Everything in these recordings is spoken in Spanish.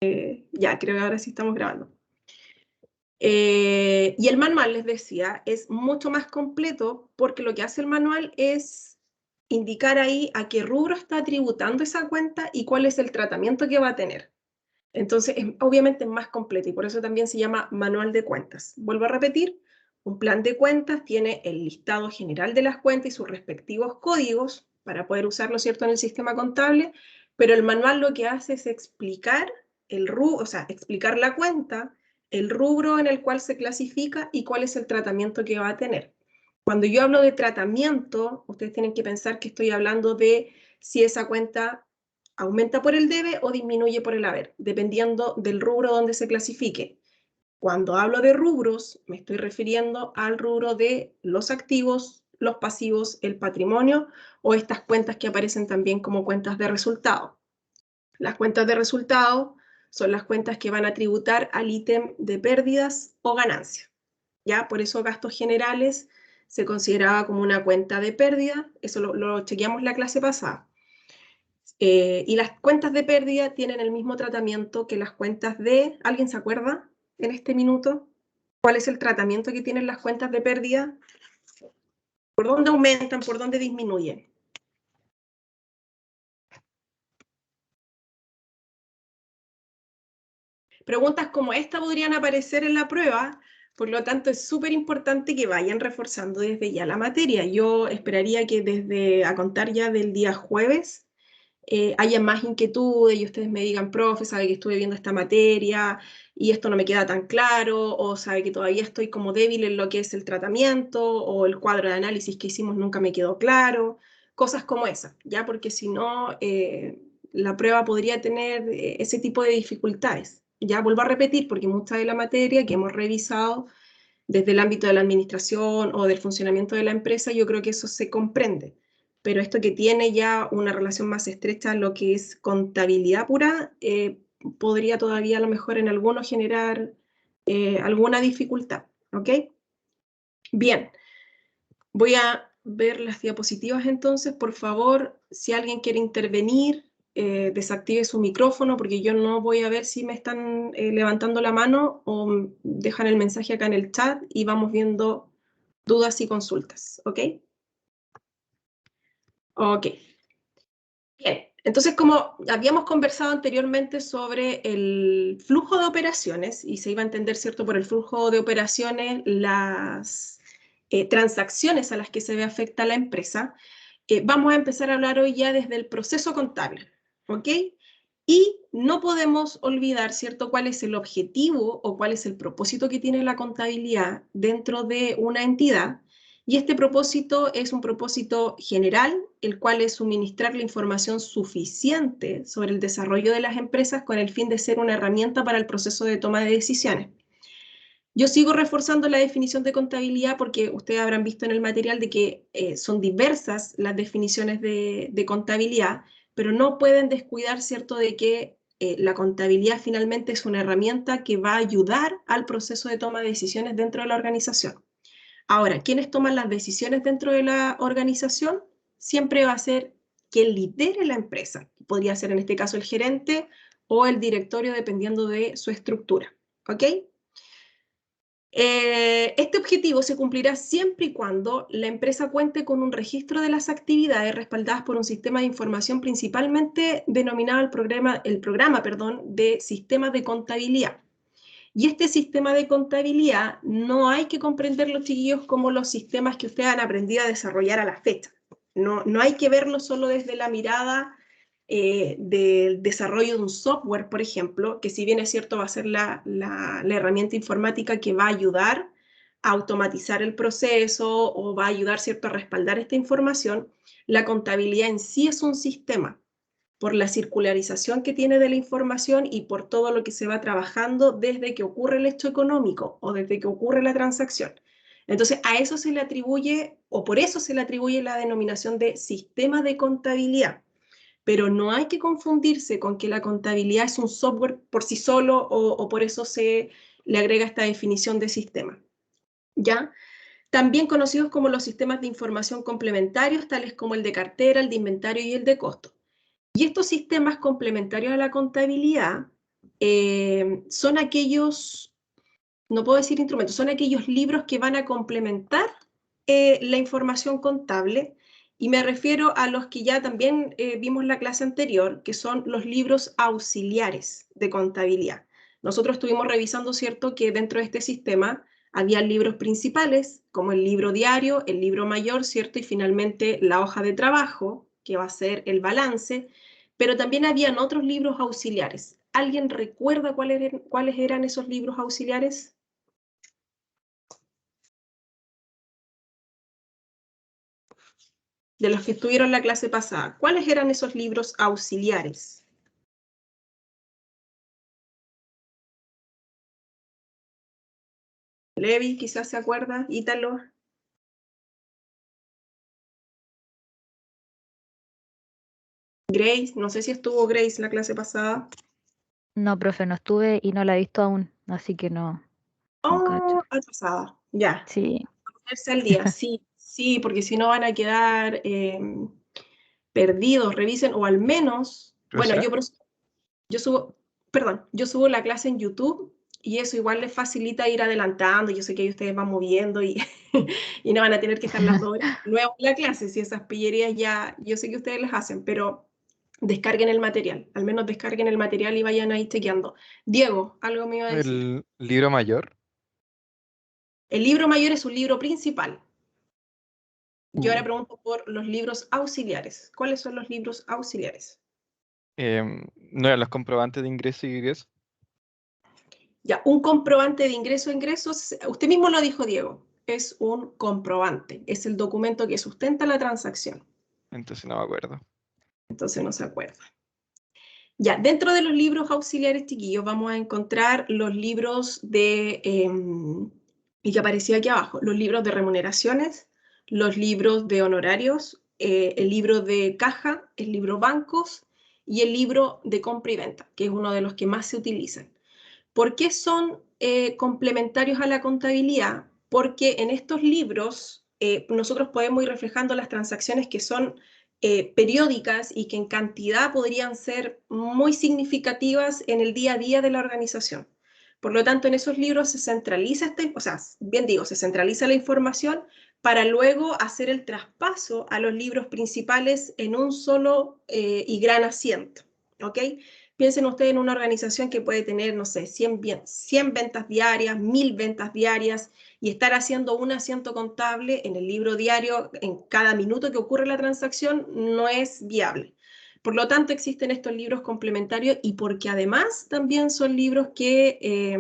Ya, creo que ahora sí estamos grabando. Y el manual, les decía, es mucho más completo porque lo que hace el manual es indicar ahí a qué rubro está tributando esa cuenta y cuál es el tratamiento que va a tener. Entonces, obviamente es más completo y por eso también se llama manual de cuentas. Vuelvo a repetir, un plan de cuentas tiene el listado general de las cuentas y sus respectivos códigos para poder usarlo, ¿cierto?, en el sistema contable, pero el manual lo que hace es explicar el rubro, o sea, explicar la cuenta, el rubro en el cual se clasifica y cuál es el tratamiento que va a tener. Cuando yo hablo de tratamiento, ustedes tienen que pensar que estoy hablando de si esa cuenta aumenta por el debe o disminuye por el haber, dependiendo del rubro donde se clasifique. Cuando hablo de rubros, me estoy refiriendo al rubro de los activos, los pasivos, el patrimonio o estas cuentas que aparecen también como cuentas de resultado. Las cuentas de resultado son las cuentas que van a tributar al ítem de pérdidas o ganancias. ¿Ya? Por eso gastos generales se consideraba como una cuenta de pérdida, eso lo chequeamos la clase pasada. Y las cuentas de pérdida tienen el mismo tratamiento que las cuentas de... ¿Alguien se acuerda en este minuto? ¿Cuál es el tratamiento que tienen las cuentas de pérdida? ¿Por dónde aumentan? ¿Por dónde disminuyen? Preguntas como esta podrían aparecer en la prueba, por lo tanto es súper importante que vayan reforzando desde ya la materia. Yo esperaría que desde a contar ya del día jueves haya más inquietudes y ustedes me digan, profe, sabe que estuve viendo esta materia y esto no me queda tan claro, o sabe que todavía estoy como débil en lo que es el tratamiento, o el cuadro de análisis que hicimos nunca me quedó claro, cosas como esas, ¿ya? Porque si no, la prueba podría tener ese tipo de dificultades. Ya vuelvo a repetir, porque mucha de la materia que hemos revisado desde el ámbito de la administración o del funcionamiento de la empresa, yo creo que eso se comprende. Pero esto que tiene ya una relación más estrecha a lo que es contabilidad pura, podría todavía a lo mejor en algunos generar alguna dificultad, ¿ok? Bien, voy a ver las diapositivas entonces. Por favor, si alguien quiere intervenir, desactive su micrófono porque yo no voy a ver si me están levantando la mano o dejan el mensaje acá en el chat y vamos viendo dudas y consultas, ¿ok? Ok. Bien, entonces como habíamos conversado anteriormente sobre el flujo de operaciones y se iba a entender, ¿cierto?, por el flujo de operaciones las transacciones a las que se ve afecta la empresa, vamos a empezar a hablar hoy ya desde el proceso contable, ¿ok? Y no podemos olvidar, ¿cierto?, cuál es el objetivo o cuál es el propósito que tiene la contabilidad dentro de una entidad. Y este propósito es un propósito general, el cual es suministrar la información suficiente sobre el desarrollo de las empresas con el fin de ser una herramienta para el proceso de toma de decisiones. Yo sigo reforzando la definición de contabilidad porque ustedes habrán visto en el material de que son diversas las definiciones de contabilidad, pero no pueden descuidar, ¿cierto?, de que la contabilidad finalmente es una herramienta que va a ayudar al proceso de toma de decisiones dentro de la organización. Ahora, ¿quiénes toman las decisiones dentro de la organización? Siempre va a ser quien lidere la empresa. Podría ser en este caso el gerente o el directorio, dependiendo de su estructura. ¿Ok? Este objetivo se cumplirá siempre y cuando la empresa cuente con un registro de las actividades respaldadas por un sistema de información principalmente denominado el programa de sistemas de contabilidad. Y este sistema de contabilidad no hay que comprenderlo, chiquillos, como los sistemas que ustedes han aprendido a desarrollar a la fecha. No hay que verlo solo desde la mirada del desarrollo de un software, por ejemplo, que si bien es cierto va a ser la herramienta informática que va a ayudar a automatizar el proceso o va a ayudar, ¿cierto?, a respaldar esta información, la contabilidad en sí es un sistema por la circularización que tiene de la información y por todo lo que se va trabajando desde que ocurre el hecho económico o desde que ocurre la transacción. Entonces, a eso se le atribuye, o por eso se le atribuye la denominación de sistema de contabilidad. Pero no hay que confundirse con que la contabilidad es un software por sí solo o por eso se le agrega esta definición de sistema. ¿Ya? También conocidos como los sistemas de información complementarios, tales como el de cartera, el de inventario y el de costo. Y estos sistemas complementarios a la contabilidad son aquellos, no puedo decir instrumentos, son aquellos libros que van a complementar la información contable, y me refiero a los que ya también vimos en la clase anterior, que son los libros auxiliares de contabilidad. Nosotros estuvimos revisando, ¿cierto?, que dentro de este sistema había libros principales, como el libro diario, el libro mayor, ¿cierto?, y finalmente la hoja de trabajo, que va a ser el balance, pero también habían otros libros auxiliares. ¿Alguien recuerda cuáles eran esos libros auxiliares? De los que estuvieron la clase pasada, ¿cuáles eran esos libros auxiliares? Levi quizás se acuerda, Ítalo. Grace, no sé si estuvo Grace la clase pasada. No, profe, no estuve y no la he visto aún, así que no cacho. Oh, atrasada, ya. Sí, Ponerse al día, sí, sí, porque si no van a quedar perdidos, revisen, o al menos, bueno, ¿Profesora? yo subo, perdón, yo subo la clase en YouTube y eso igual les facilita ir adelantando. Yo sé que ahí ustedes van moviendo y, y no van a tener que estar las 2 horas luego en la clase, si esas pillerías ya, yo sé que ustedes las hacen, pero descarguen el material, al menos descarguen el material y vayan ahí chequeando. Diego, algo me iba a decir. El libro mayor. El libro mayor es un libro principal. Yo ahora Uh, pregunto por los libros auxiliares. ¿Cuáles son los libros auxiliares? ¿No eran los comprobantes de ingreso y egreso? Ya, un comprobante de ingreso a ingresos, usted mismo lo dijo, Diego, es un comprobante, es el documento que sustenta la transacción. Entonces no me acuerdo. Entonces no se acuerda. Ya, dentro de los libros auxiliares, chiquillos, vamos a encontrar los libros de, y que aparecía aquí abajo, los libros de remuneraciones, los libros de honorarios, el libro de caja, el libro bancos y el libro de compra y venta, que es uno de los que más se utilizan. ¿Por qué son complementarios a la contabilidad? Porque en estos libros nosotros podemos ir reflejando las transacciones que son periódicas y que en cantidad podrían ser muy significativas en el día a día de la organización. Por lo tanto, en esos libros se centraliza, o sea, bien digo, se centraliza la información para luego hacer el traspaso a los libros principales en un solo y gran asiento. ¿Ok? Piensen ustedes en una organización que puede tener, no sé, 100 ventas diarias, 1000 ventas diarias, y estar haciendo un asiento contable en el libro diario en cada minuto que ocurre la transacción no es viable. Por lo tanto, existen estos libros complementarios, y porque además también son libros que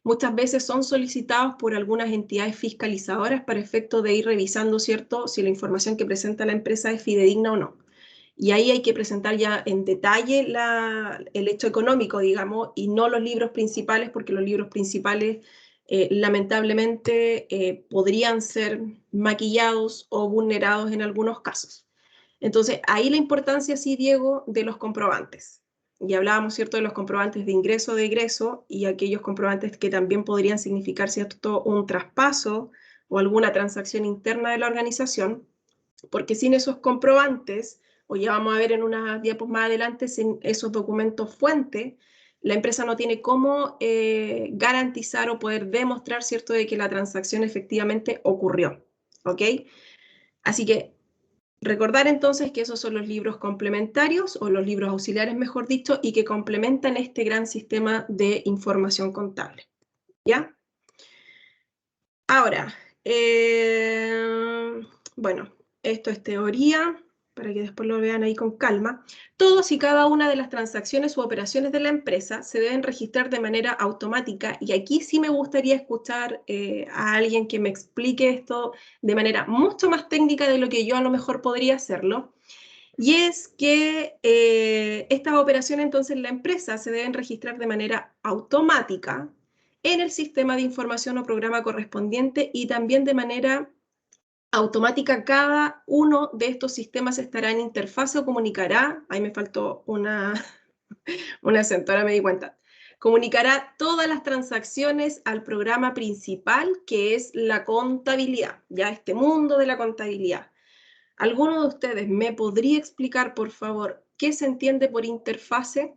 muchas veces son solicitados por algunas entidades fiscalizadoras para efecto de ir revisando, ¿cierto?, si la información que presenta la empresa es fidedigna o no. Y ahí hay que presentar ya en detalle el hecho económico, digamos, y no los libros principales, porque los libros principales lamentablemente podrían ser maquillados o vulnerados en algunos casos. Entonces, ahí la importancia, sí, Diego, de los comprobantes. Y hablábamos, ¿cierto?, de los comprobantes de ingreso, de egreso, y aquellos comprobantes que también podrían significar, ¿cierto?, un traspaso o alguna transacción interna de la organización, porque sin esos comprobantes, o ya vamos a ver en unas diapos más adelante, sin esos documentos fuente, la empresa no tiene cómo garantizar o poder demostrar, ¿cierto?, de que la transacción efectivamente ocurrió. ¿Ok? Así que recordar entonces que esos son los libros complementarios, o los libros auxiliares, mejor dicho, y que complementan este gran sistema de información contable. ¿Ya? Ahora, bueno, esto es teoría, para que después lo vean ahí con calma. Todos y cada una de las transacciones u operaciones de la empresa se deben registrar de manera automática, y aquí sí me gustaría escuchar a alguien que me explique esto de manera mucho más técnica de lo que yo a lo mejor podría hacerlo. Y es que estas operaciones entonces en la empresa se deben registrar de manera automática en el sistema de información o programa correspondiente, y también de manera automática cada uno de estos sistemas estará en interfaz o comunicará, ahí me faltó un acento, ahora me di cuenta, comunicará todas las transacciones al programa principal, que es la contabilidad, ya este mundo de la contabilidad. ¿Alguno de ustedes me podría explicar, por favor, qué se entiende por interfase?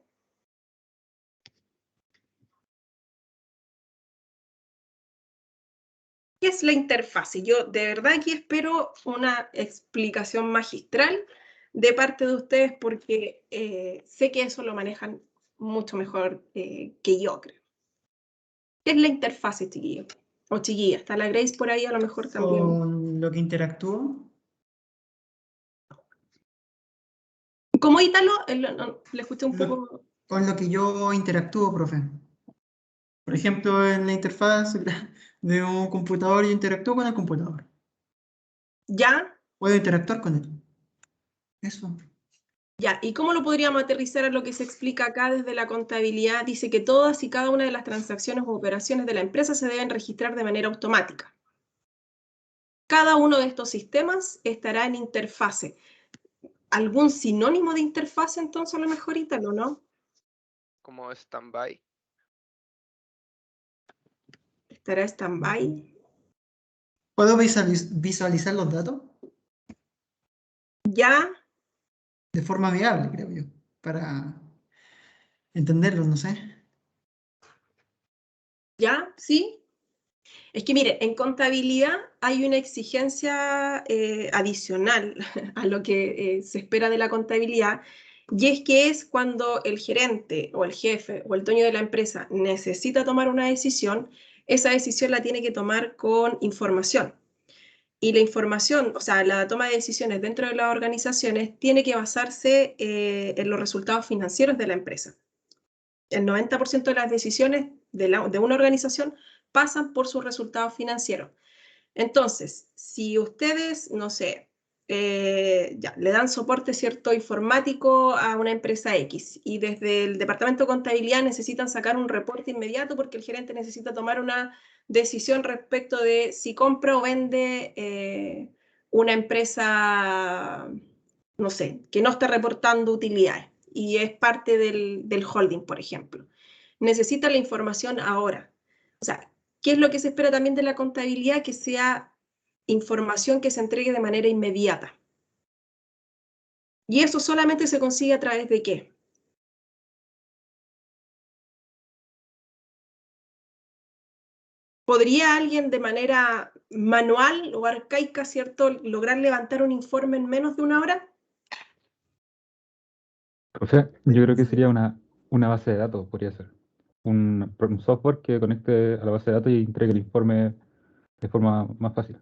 ¿Qué es la interfase? Yo de verdad aquí espero una explicación magistral de parte de ustedes porque sé que eso lo manejan mucho mejor que yo, creo. ¿Qué es la interfase, chiquillo? O chiquilla, está la Grace por ahí a lo mejor también. Con lo que interactúo, Como Ítalo, le escuché un poco. con lo que yo interactúo, profe. Por ejemplo, en la interfaz de un computador, yo interactúo con el computador. ¿Ya? Puedo interactuar con él. Eso. Ya, ¿y cómo lo podríamos aterrizar a lo que se explica acá desde la contabilidad? Dice que todas y cada una de las transacciones o operaciones de la empresa se deben registrar de manera automática. Cada uno de estos sistemas estará en interfase. ¿Algún sinónimo de interfase entonces a lo mejor, Ítalo, no? Como stand-by. ¿Estará stand-by? ¿Puedo visualizar los datos? ¿Ya? De forma viable, creo yo. Para entenderlos, no sé. ¿Ya? ¿Sí? Es que mire, en contabilidad hay una exigencia adicional a lo que se espera de la contabilidad, y es que es cuando el gerente o el jefe o el dueño de la empresa necesita tomar una decisión, esa decisión la tiene que tomar con información. Y la información, o sea, la toma de decisiones dentro de las organizaciones tiene que basarse en los resultados financieros de la empresa. El 90% de las decisiones de una organización pasan por sus resultados financieros. Entonces, si ustedes, no sé, ya, le dan soporte cierto informático a una empresa X y desde el departamento de contabilidad necesitan sacar un reporte inmediato porque el gerente necesita tomar una decisión respecto de si compra o vende una empresa, no sé, que no está reportando utilidades y es parte del holding, por ejemplo. Necesita la información ahora. O sea, ¿qué es lo que se espera también de la contabilidad? Que sea información que se entregue de manera inmediata. ¿Y eso solamente se consigue a través de qué? ¿Podría alguien de manera manual o arcaica, ¿cierto?, lograr levantar un informe en menos de una hora? O sea, yo creo que sería una base de datos, podría ser. Un software que conecte a la base de datos y entregue el informe de forma más fácil.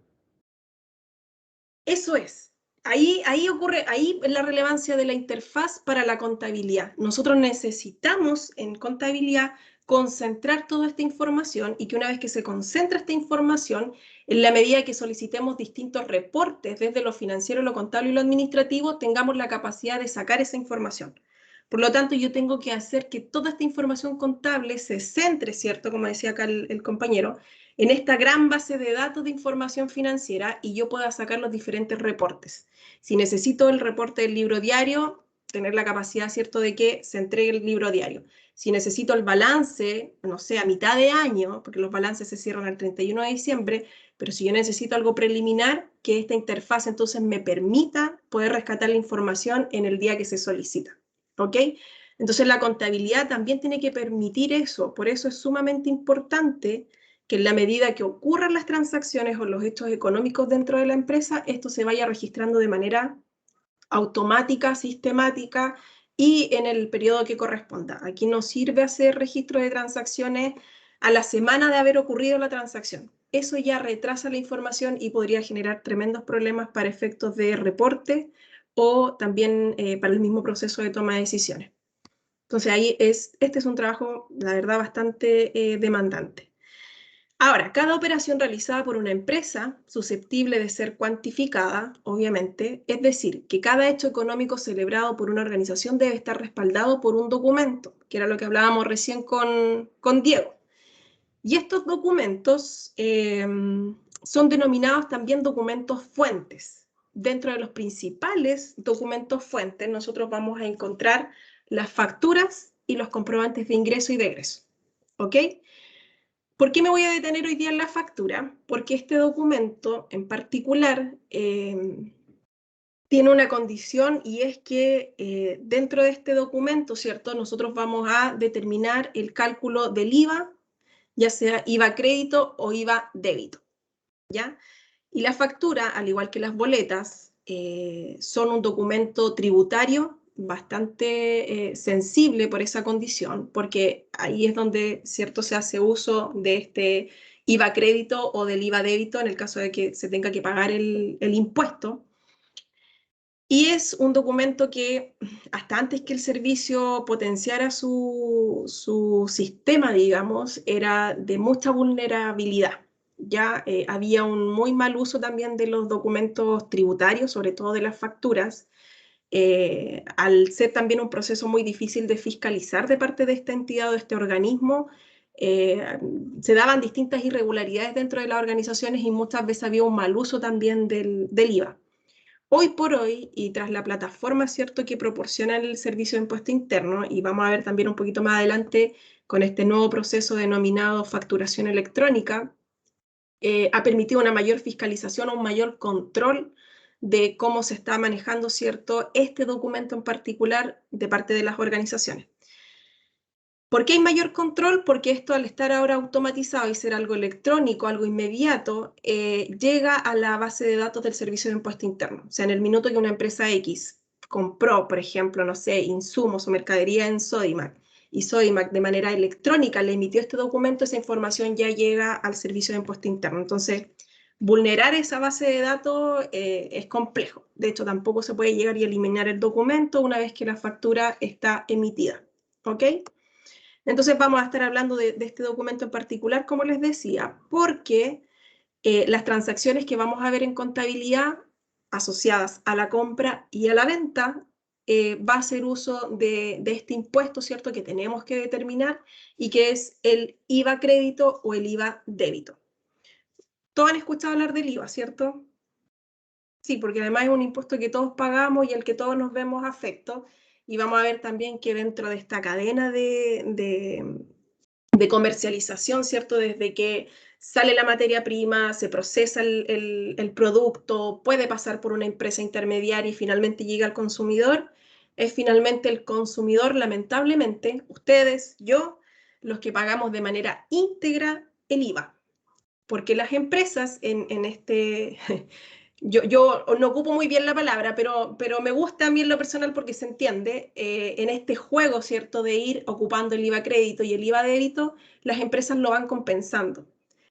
Eso es. Ahí ocurre, ahí es la relevancia de la interfaz para la contabilidad. Nosotros necesitamos en contabilidad concentrar toda esta información y que una vez que se concentra esta información, en la medida que solicitemos distintos reportes desde lo financiero, lo contable y lo administrativo, tengamos la capacidad de sacar esa información. Por lo tanto, yo tengo que hacer que toda esta información contable se centre, ¿cierto? Como decía acá el compañero, en esta gran base de datos de información financiera y yo pueda sacar los diferentes reportes. Si necesito el reporte del libro diario, tener la capacidad, ¿cierto?, de que se entregue el libro diario. Si necesito el balance, no sé, a mitad de año, porque los balances se cierran el 31 de diciembre, pero si yo necesito algo preliminar, que esta interfaz entonces me permita poder rescatar la información en el día que se solicita. ¿Ok? Entonces la contabilidad también tiene que permitir eso, por eso es sumamente importante que en la medida que ocurran las transacciones o los hechos económicos dentro de la empresa, esto se vaya registrando de manera automática, sistemática y en el periodo que corresponda. Aquí no sirve hacer registro de transacciones a la semana de haber ocurrido la transacción. Eso ya retrasa la información y podría generar tremendos problemas para efectos de reporte o también para el mismo proceso de toma de decisiones. Entonces ahí este es un trabajo, la verdad, bastante demandante. Ahora, cada operación realizada por una empresa, susceptible de ser cuantificada, obviamente, es decir, que cada hecho económico celebrado por una organización debe estar respaldado por un documento, que era lo que hablábamos recién con Diego. Y estos documentos son denominados también documentos fuentes. Dentro de los principales documentos fuentes, nosotros vamos a encontrar las facturas y los comprobantes de ingreso y de egreso. ¿Ok? ¿Por qué me voy a detener hoy día en la factura? Porque este documento en particular tiene una condición y es que dentro de este documento, ¿cierto?, nosotros vamos a determinar el cálculo del IVA, ya sea IVA crédito o IVA débito. ¿ya? Y la factura, al igual que las boletas, son un documento tributario bastante sensible por esa condición, porque ahí es donde, ¿cierto?, se hace uso de este IVA crédito o del IVA débito en el caso de que se tenga que pagar el impuesto. Y es un documento que, hasta antes que el servicio potenciara su sistema, digamos, era de mucha vulnerabilidad. Ya había un muy mal uso también de los documentos tributarios, sobre todo de las facturas, al ser también un proceso muy difícil de fiscalizar de parte de esta entidad o de este organismo. Se daban distintas irregularidades dentro de las organizaciones y muchas veces había un mal uso también del IVA. Hoy por hoy, y tras la plataforma, ¿cierto?, que proporciona el servicio de impuesto interno, y vamos a ver también un poquito más adelante con este nuevo proceso denominado facturación electrónica, ha permitido una mayor fiscalización o un mayor control de cómo se está manejando, ¿cierto?, este documento en particular de parte de las organizaciones. ¿Por qué hay mayor control? Porque esto, al estar ahora automatizado y ser algo electrónico, algo inmediato, llega a la base de datos del Servicio de Impuesto Interno. O sea, en el minuto que una empresa X compró, por ejemplo, no sé, insumos o mercadería en Sodimac, y Sodimac de manera electrónica le emitió este documento, esa información ya llega al Servicio de Impuesto Interno. Entonces, vulnerar esa base de datos es complejo. De hecho, tampoco se puede llegar y eliminar el documento una vez que la factura está emitida. ¿Ok? Entonces vamos a estar hablando de este documento en particular, como les decía, porque las transacciones que vamos a ver en contabilidad asociadas a la compra y a la venta va a hacer uso de este impuesto, ¿cierto?, que tenemos que determinar y que es el IVA crédito o el IVA débito. Todos han escuchado hablar del IVA, ¿cierto? Sí, porque además es un impuesto que todos pagamos y al que todos nos vemos afectos. Y vamos a ver también que dentro de esta cadena de comercialización, ¿cierto? Desde que sale la materia prima, se procesa el producto, puede pasar por una empresa intermediaria y finalmente llega al consumidor, es finalmente el consumidor, lamentablemente, ustedes, yo, los que pagamos de manera íntegra el IVA. Porque las empresas en este... Yo no ocupo muy bien la palabra, pero me gusta a mí en lo personal porque se entiende, en este juego, ¿cierto?, de ir ocupando el IVA crédito y el IVA débito, las empresas lo van compensando.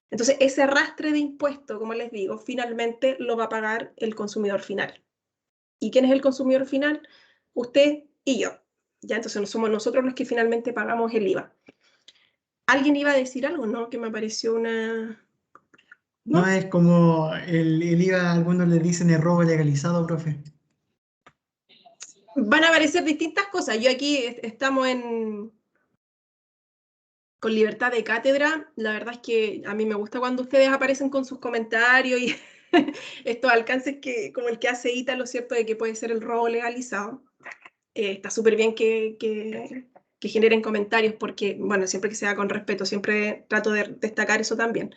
Entonces, ese arrastre de impuesto, como les digo, finalmente lo va a pagar el consumidor final. ¿Y quién es el consumidor final? Usted y yo. Ya, entonces no somos nosotros los que finalmente pagamos el IVA. ¿Alguien iba a decir algo, no? Que me pareció una... No es como el IVA, algunos le dicen el robo legalizado, profe. Van a aparecer distintas cosas. Yo aquí estamos con libertad de cátedra. La verdad es que a mí me gusta cuando ustedes aparecen con sus comentarios y estos alcances como el que hace Ítalo, ¿cierto?, de que puede ser el robo legalizado. Está súper bien que generen comentarios porque, bueno, siempre que sea con respeto, siempre trato de destacar eso también.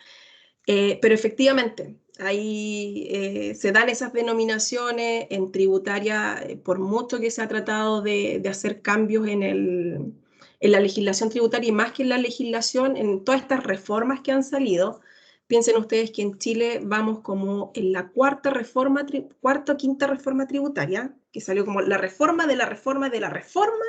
Pero efectivamente, ahí se dan esas denominaciones en tributaria, por mucho que se ha tratado de hacer cambios en la legislación tributaria y más que en la legislación, en todas estas reformas que han salido. Piensen ustedes que en Chile vamos como en la cuarta o quinta reforma tributaria, que salió como la reforma de la reforma de la reforma,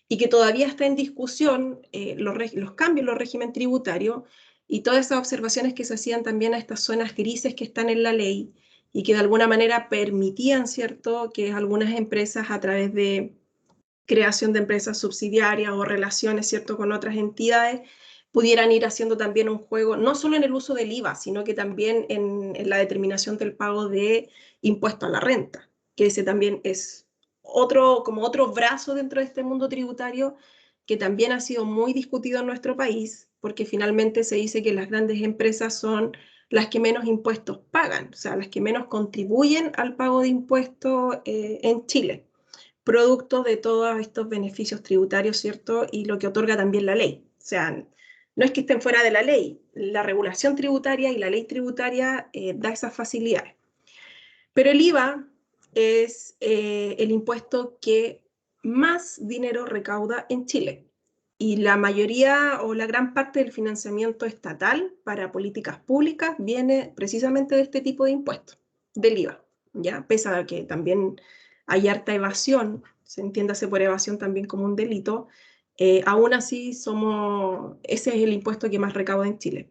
y que todavía está en discusión los cambios en los regímenes tributarios y todas esas observaciones que se hacían también a estas zonas grises que están en la ley y que de alguna manera permitían, ¿cierto?, que algunas empresas a través de creación de empresas subsidiarias o relaciones, ¿cierto?, con otras entidades, pudieran ir haciendo también un juego, no solo en el uso del IVA, sino que también en la determinación del pago de impuesto a la renta, que ese también es como otro brazo dentro de este mundo tributario que también ha sido muy discutido en nuestro país, porque finalmente se dice que las grandes empresas son las que menos impuestos pagan, o sea, las que menos contribuyen al pago de impuestos en Chile, producto de todos estos beneficios tributarios, ¿cierto? Y lo que otorga también la ley. O sea, no es que estén fuera de la ley, la regulación tributaria y la ley tributaria da esas facilidades. Pero el IVA es el impuesto que más dinero recauda en Chile. Y la mayoría o la gran parte del financiamiento estatal para políticas públicas viene precisamente de este tipo de impuestos, del IVA, ¿ya? Pese a que también hay harta evasión, se entiéndase por evasión también como un delito, aún así ese es el impuesto que más recauda en Chile.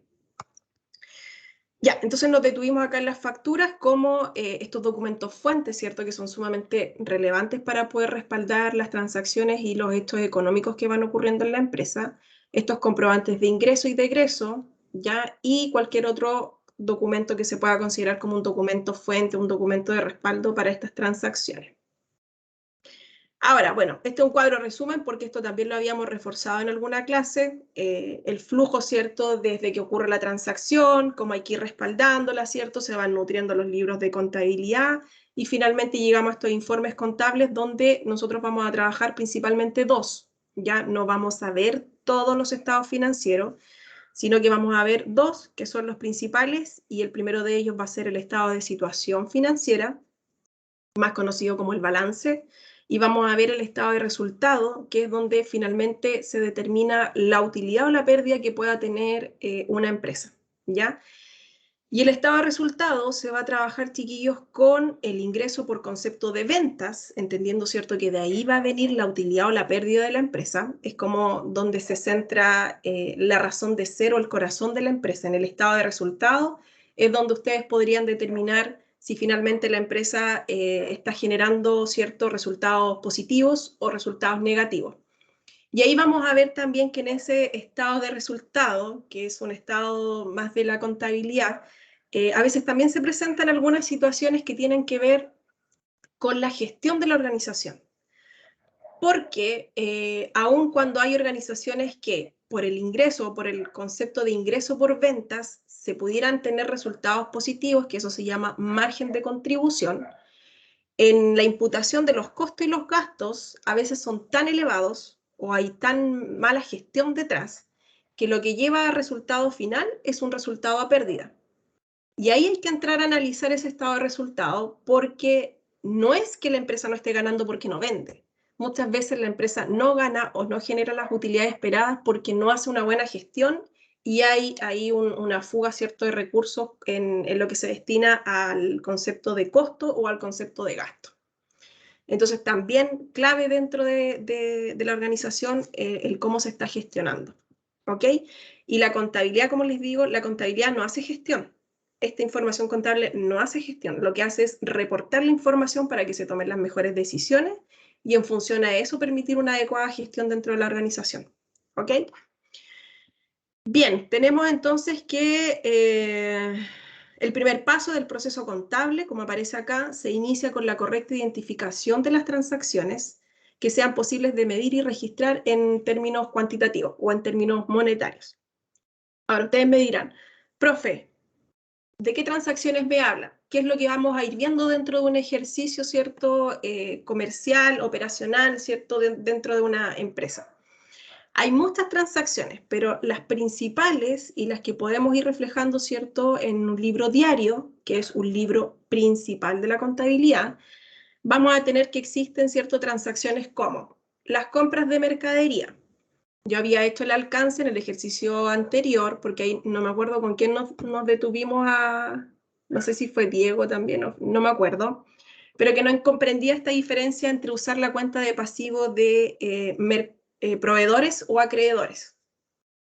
Ya, entonces nos detuvimos acá en las facturas como estos documentos fuentes, ¿cierto? Que son sumamente relevantes para poder respaldar las transacciones y los hechos económicos que van ocurriendo en la empresa, estos comprobantes de ingreso y de egreso, ¿ya? Y cualquier otro documento que se pueda considerar como un documento fuente, un documento de respaldo para estas transacciones. Ahora, bueno, este es un cuadro resumen porque esto también lo habíamos reforzado en alguna clase, el flujo, ¿cierto? Desde que ocurre la transacción, cómo hay que ir respaldándola, ¿cierto? Se van nutriendo los libros de contabilidad y finalmente llegamos a estos informes contables donde nosotros vamos a trabajar principalmente dos, ya no vamos a ver todos los estados financieros, sino que vamos a ver dos que son los principales y el primero de ellos va a ser el estado de situación financiera, más conocido como el balance, y vamos a ver el estado de resultado, que es donde finalmente se determina la utilidad o la pérdida que pueda tener una empresa, ¿ya? Y el estado de resultado se va a trabajar, chiquillos, con el ingreso por concepto de ventas, entendiendo, ¿cierto?, que de ahí va a venir la utilidad o la pérdida de la empresa. Es como donde se centra la razón de ser o el corazón de la empresa. En el estado de resultado es donde ustedes podrían determinar si finalmente la empresa está generando ciertos resultados positivos o resultados negativos. Y ahí vamos a ver también que en ese estado de resultado, que es un estado más de la contabilidad, a veces también se presentan algunas situaciones que tienen que ver con la gestión de la organización. Porque aun cuando hay organizaciones que por el ingreso o por el concepto de ingreso por ventas se pudieran tener resultados positivos, que eso se llama margen de contribución, en la imputación de los costos y los gastos a veces son tan elevados o hay tan mala gestión detrás que lo que lleva a resultado final es un resultado a pérdida. Y ahí hay que entrar a analizar ese estado de resultado porque no es que la empresa no esté ganando porque no vende. Muchas veces la empresa no gana o no genera las utilidades esperadas porque no hace una buena gestión y hay ahí una fuga, ¿cierto?, de recursos en lo que se destina al concepto de costo o al concepto de gasto. Entonces, también clave dentro de la organización el cómo se está gestionando, ¿ok? Y la contabilidad, como les digo, la contabilidad no hace gestión. Esta información contable no hace gestión. Lo que hace es reportar la información para que se tomen las mejores decisiones y en función a eso permitir una adecuada gestión dentro de la organización, ¿ok? Bien, tenemos entonces que el primer paso del proceso contable, como aparece acá, se inicia con la correcta identificación de las transacciones que sean posibles de medir y registrar en términos cuantitativos o en términos monetarios. Ahora ustedes me dirán, profe, ¿de qué transacciones me habla? ¿Qué es lo que vamos a ir viendo dentro de un ejercicio, ¿cierto? Comercial, operacional, ¿cierto? Dentro de una empresa. Hay muchas transacciones, pero las principales y las que podemos ir reflejando, ¿cierto?, en un libro diario, que es un libro principal de la contabilidad, vamos a tener que existen, ¿cierto?, transacciones como las compras de mercadería. Yo había hecho el alcance en el ejercicio anterior, porque ahí no me acuerdo con quién nos detuvimos no sé si fue Diego también, no me acuerdo, pero que no comprendía esta diferencia entre usar la cuenta de pasivo de proveedores o acreedores.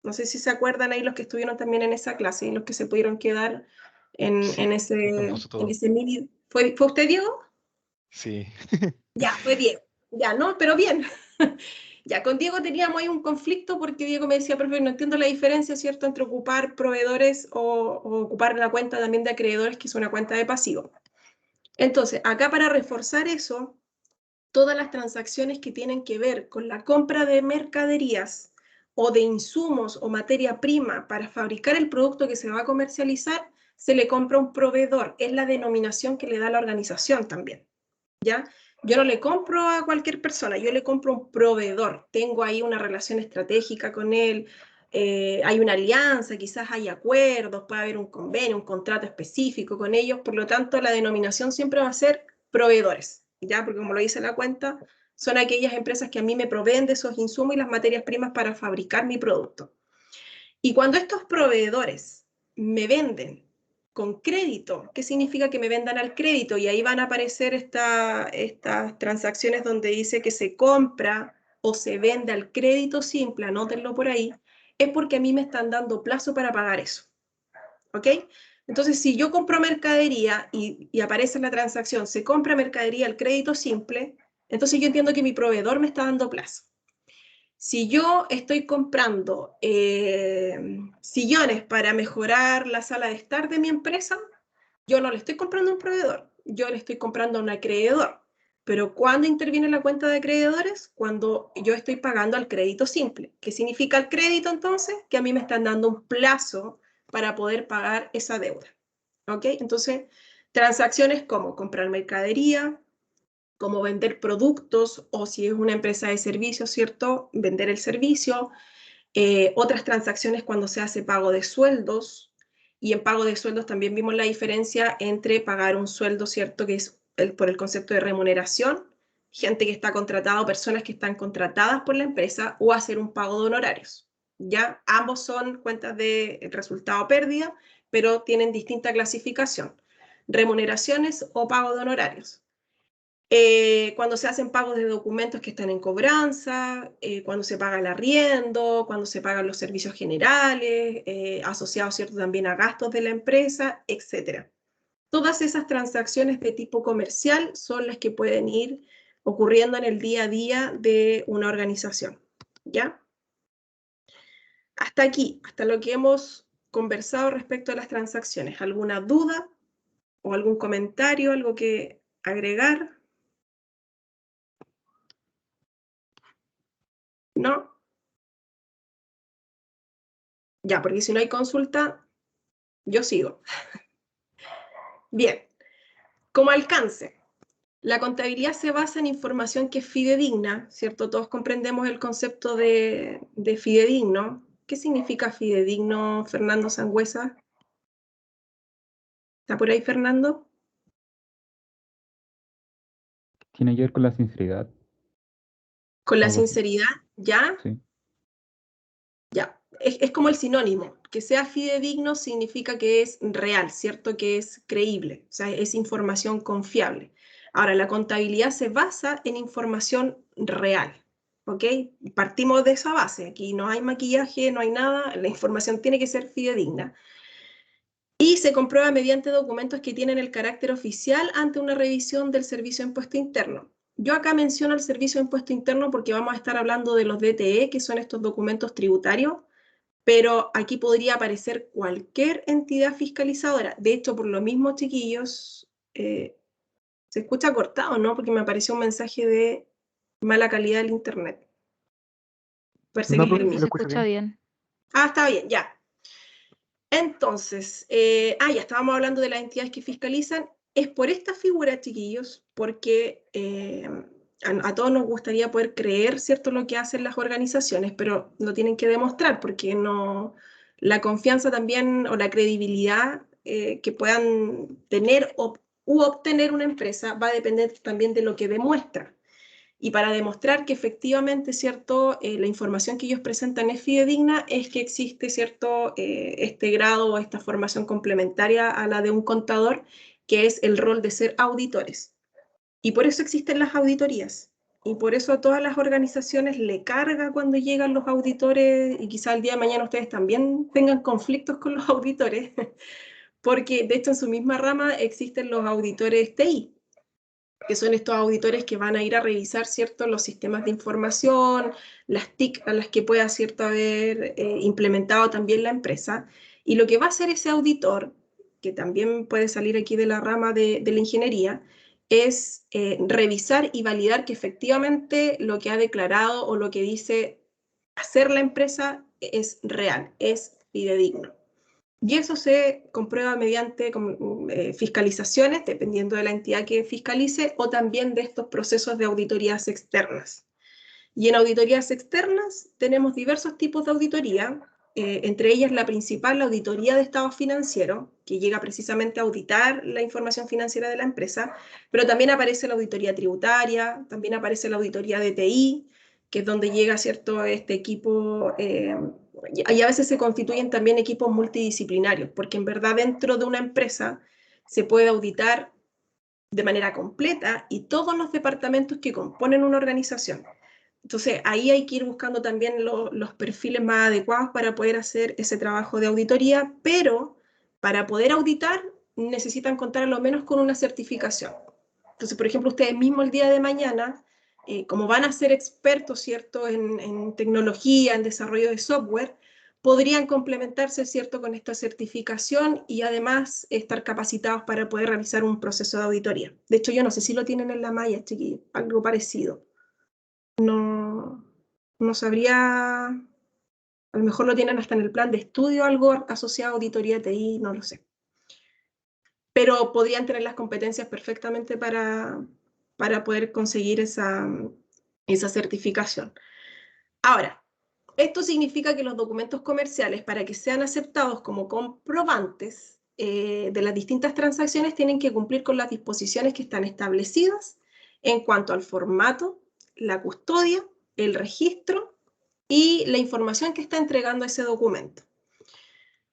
No sé si se acuerdan ahí los que estuvieron también en esa clase y los que se pudieron quedar en ese mini. ¿Fue usted, Diego? Sí. Ya, fue Diego. Ya, no, pero bien. Ya, con Diego teníamos ahí un conflicto porque Diego me decía, profe, no entiendo la diferencia, ¿cierto?, entre ocupar proveedores o ocupar la cuenta también de acreedores, que es una cuenta de pasivo. Entonces, acá para reforzar eso, todas las transacciones que tienen que ver con la compra de mercaderías o de insumos o materia prima para fabricar el producto que se va a comercializar, se le compra un proveedor. Es la denominación que le da la organización también, ¿ya? Yo no le compro a cualquier persona, yo le compro un proveedor. Tengo ahí una relación estratégica con él, hay una alianza, quizás hay acuerdos, puede haber un convenio, un contrato específico con ellos, por lo tanto la denominación siempre va a ser proveedores, ¿ya? Porque como lo dice la cuenta, Son aquellas empresas que a mí me proveen de esos insumos y las materias primas para fabricar mi producto. Y cuando estos proveedores me venden con crédito, ¿qué significa que me vendan al crédito? Y ahí van a aparecer estas transacciones donde dice que se compra o se vende al crédito simple, anótenlo por ahí, es porque a mí me están dando plazo para pagar eso. ¿Ok? Entonces, si yo compro mercadería y aparece en la transacción, se compra mercadería al crédito simple, entonces yo entiendo que mi proveedor me está dando plazo. Si yo estoy comprando sillones para mejorar la sala de estar de mi empresa, yo no le estoy comprando a un proveedor, yo le estoy comprando a un acreedor. Pero ¿cuándo interviene la cuenta de acreedores? Cuando yo estoy pagando al crédito simple. ¿Qué significa el crédito entonces? Que a mí me están dando un plazo para poder pagar esa deuda. ¿Ok? Entonces, transacciones como comprar mercadería, como vender productos, o si es una empresa de servicios, ¿cierto? Vender el servicio. Otras transacciones cuando se hace pago de sueldos, y en pago de sueldos también vimos la diferencia entre pagar un sueldo, ¿cierto? Que es por el concepto de remuneración, gente que está contratada o personas que están contratadas por la empresa, o hacer un pago de honorarios. ¿Ya? Ambos son cuentas de resultado pérdida, pero tienen distinta clasificación. Remuneraciones o pago de honorarios. Cuando se hacen pagos de documentos que están en cobranza, cuando se paga el arriendo, cuando se pagan los servicios generales, asociados, ¿cierto?, también a gastos de la empresa, etc. Todas esas transacciones de tipo comercial son las que pueden ir ocurriendo en el día a día de una organización. ¿Ya? Hasta aquí, hasta lo que hemos conversado respecto a las transacciones. ¿Alguna duda o algún comentario, algo que agregar? ¿No? Ya, porque si no hay consulta, yo sigo. Bien, como alcance, la contabilidad se basa en información que es fidedigna, ¿cierto? Todos comprendemos el concepto de fidedigno. ¿Qué significa fidedigno, Fernando Sangüesa? ¿Está por ahí, Fernando? Tiene que ver con la sinceridad, Con la algo así. sinceridad, ¿ya? Sí. Ya, es como el sinónimo. Que sea fidedigno significa que es real, ¿cierto? Que es creíble, o sea, es información confiable. Ahora, la contabilidad se basa en información real, ¿ok? Partimos de esa base. Aquí no hay maquillaje, no hay nada, la información tiene que ser fidedigna. Y se comprueba mediante documentos que tienen el carácter oficial ante una revisión del Servicio de Impuesto Interno. Yo acá menciono el Servicio de Impuesto Interno porque vamos a estar hablando de los DTE, que son estos documentos tributarios, pero aquí podría aparecer cualquier entidad fiscalizadora. De hecho, por lo mismo, chiquillos, se escucha cortado, ¿no? Porque me apareció un mensaje de mala calidad del internet. Parece No, que es el profe, sí mío. lo Se escucho escucha bien. bien. Ah, está bien, ya. Entonces, ya estábamos hablando de las entidades que fiscalizan. Es por esta figura, chiquillos, porque a todos nos gustaría poder creer, ¿cierto?, lo que hacen las organizaciones, pero lo tienen que demostrar, porque no, la confianza también o la credibilidad que puedan tener u obtener una empresa va a depender también de lo que demuestra. Y para demostrar que efectivamente, ¿cierto?, la información que ellos presentan es fidedigna, es que existe, ¿cierto?, este grado o esta formación complementaria a la de un contador, que es el rol de ser auditores. Y por eso existen las auditorías. Y por eso a todas las organizaciones le carga cuando llegan los auditores, y quizá el día de mañana ustedes también tengan conflictos con los auditores, porque de hecho en su misma rama existen los auditores TI, que son estos auditores que van a ir a revisar, ¿cierto?, los sistemas de información, las TIC a las que pueda, ¿cierto?, haber implementado también la empresa. Y lo que va a hacer ese auditor, que también puede salir aquí de la rama de la ingeniería, es revisar y validar que efectivamente lo que ha declarado o lo que dice hacer la empresa es real, es fidedigno. Y eso se comprueba mediante fiscalizaciones, dependiendo de la entidad que fiscalice, o también de estos procesos de auditorías externas. Y en auditorías externas tenemos diversos tipos de auditoría. entre ellas la principal, la auditoría de estados financieros, que llega precisamente a auditar la información financiera de la empresa, pero también aparece la auditoría tributaria, también aparece la auditoría de TI, que es donde llega, ¿cierto?, este equipo, y a veces se constituyen también equipos multidisciplinarios, porque en verdad dentro de una empresa se puede auditar de manera completa y todos los departamentos que componen una organización. Entonces, ahí hay que ir buscando también los perfiles más adecuados para poder hacer ese trabajo de auditoría, pero para poder auditar necesitan contar a lo menos con una certificación. Entonces, por ejemplo, ustedes mismos el día de mañana, como van a ser expertos, ¿cierto?, en tecnología, en desarrollo de software, podrían complementarse, ¿cierto?, con esta certificación y además estar capacitados para poder realizar un proceso de auditoría. De hecho, yo no sé si lo tienen en la malla, chiquillos, algo parecido. No sabría, a lo mejor lo tienen hasta en el plan de estudio, algo asociado a auditoría TI, no lo sé. Pero podrían tener las competencias perfectamente para poder conseguir esa certificación. Ahora, esto significa que los documentos comerciales, para que sean aceptados como comprobantes de las distintas transacciones, tienen que cumplir con las disposiciones que están establecidas en cuanto al formato, la custodia, el registro y la información que está entregando ese documento.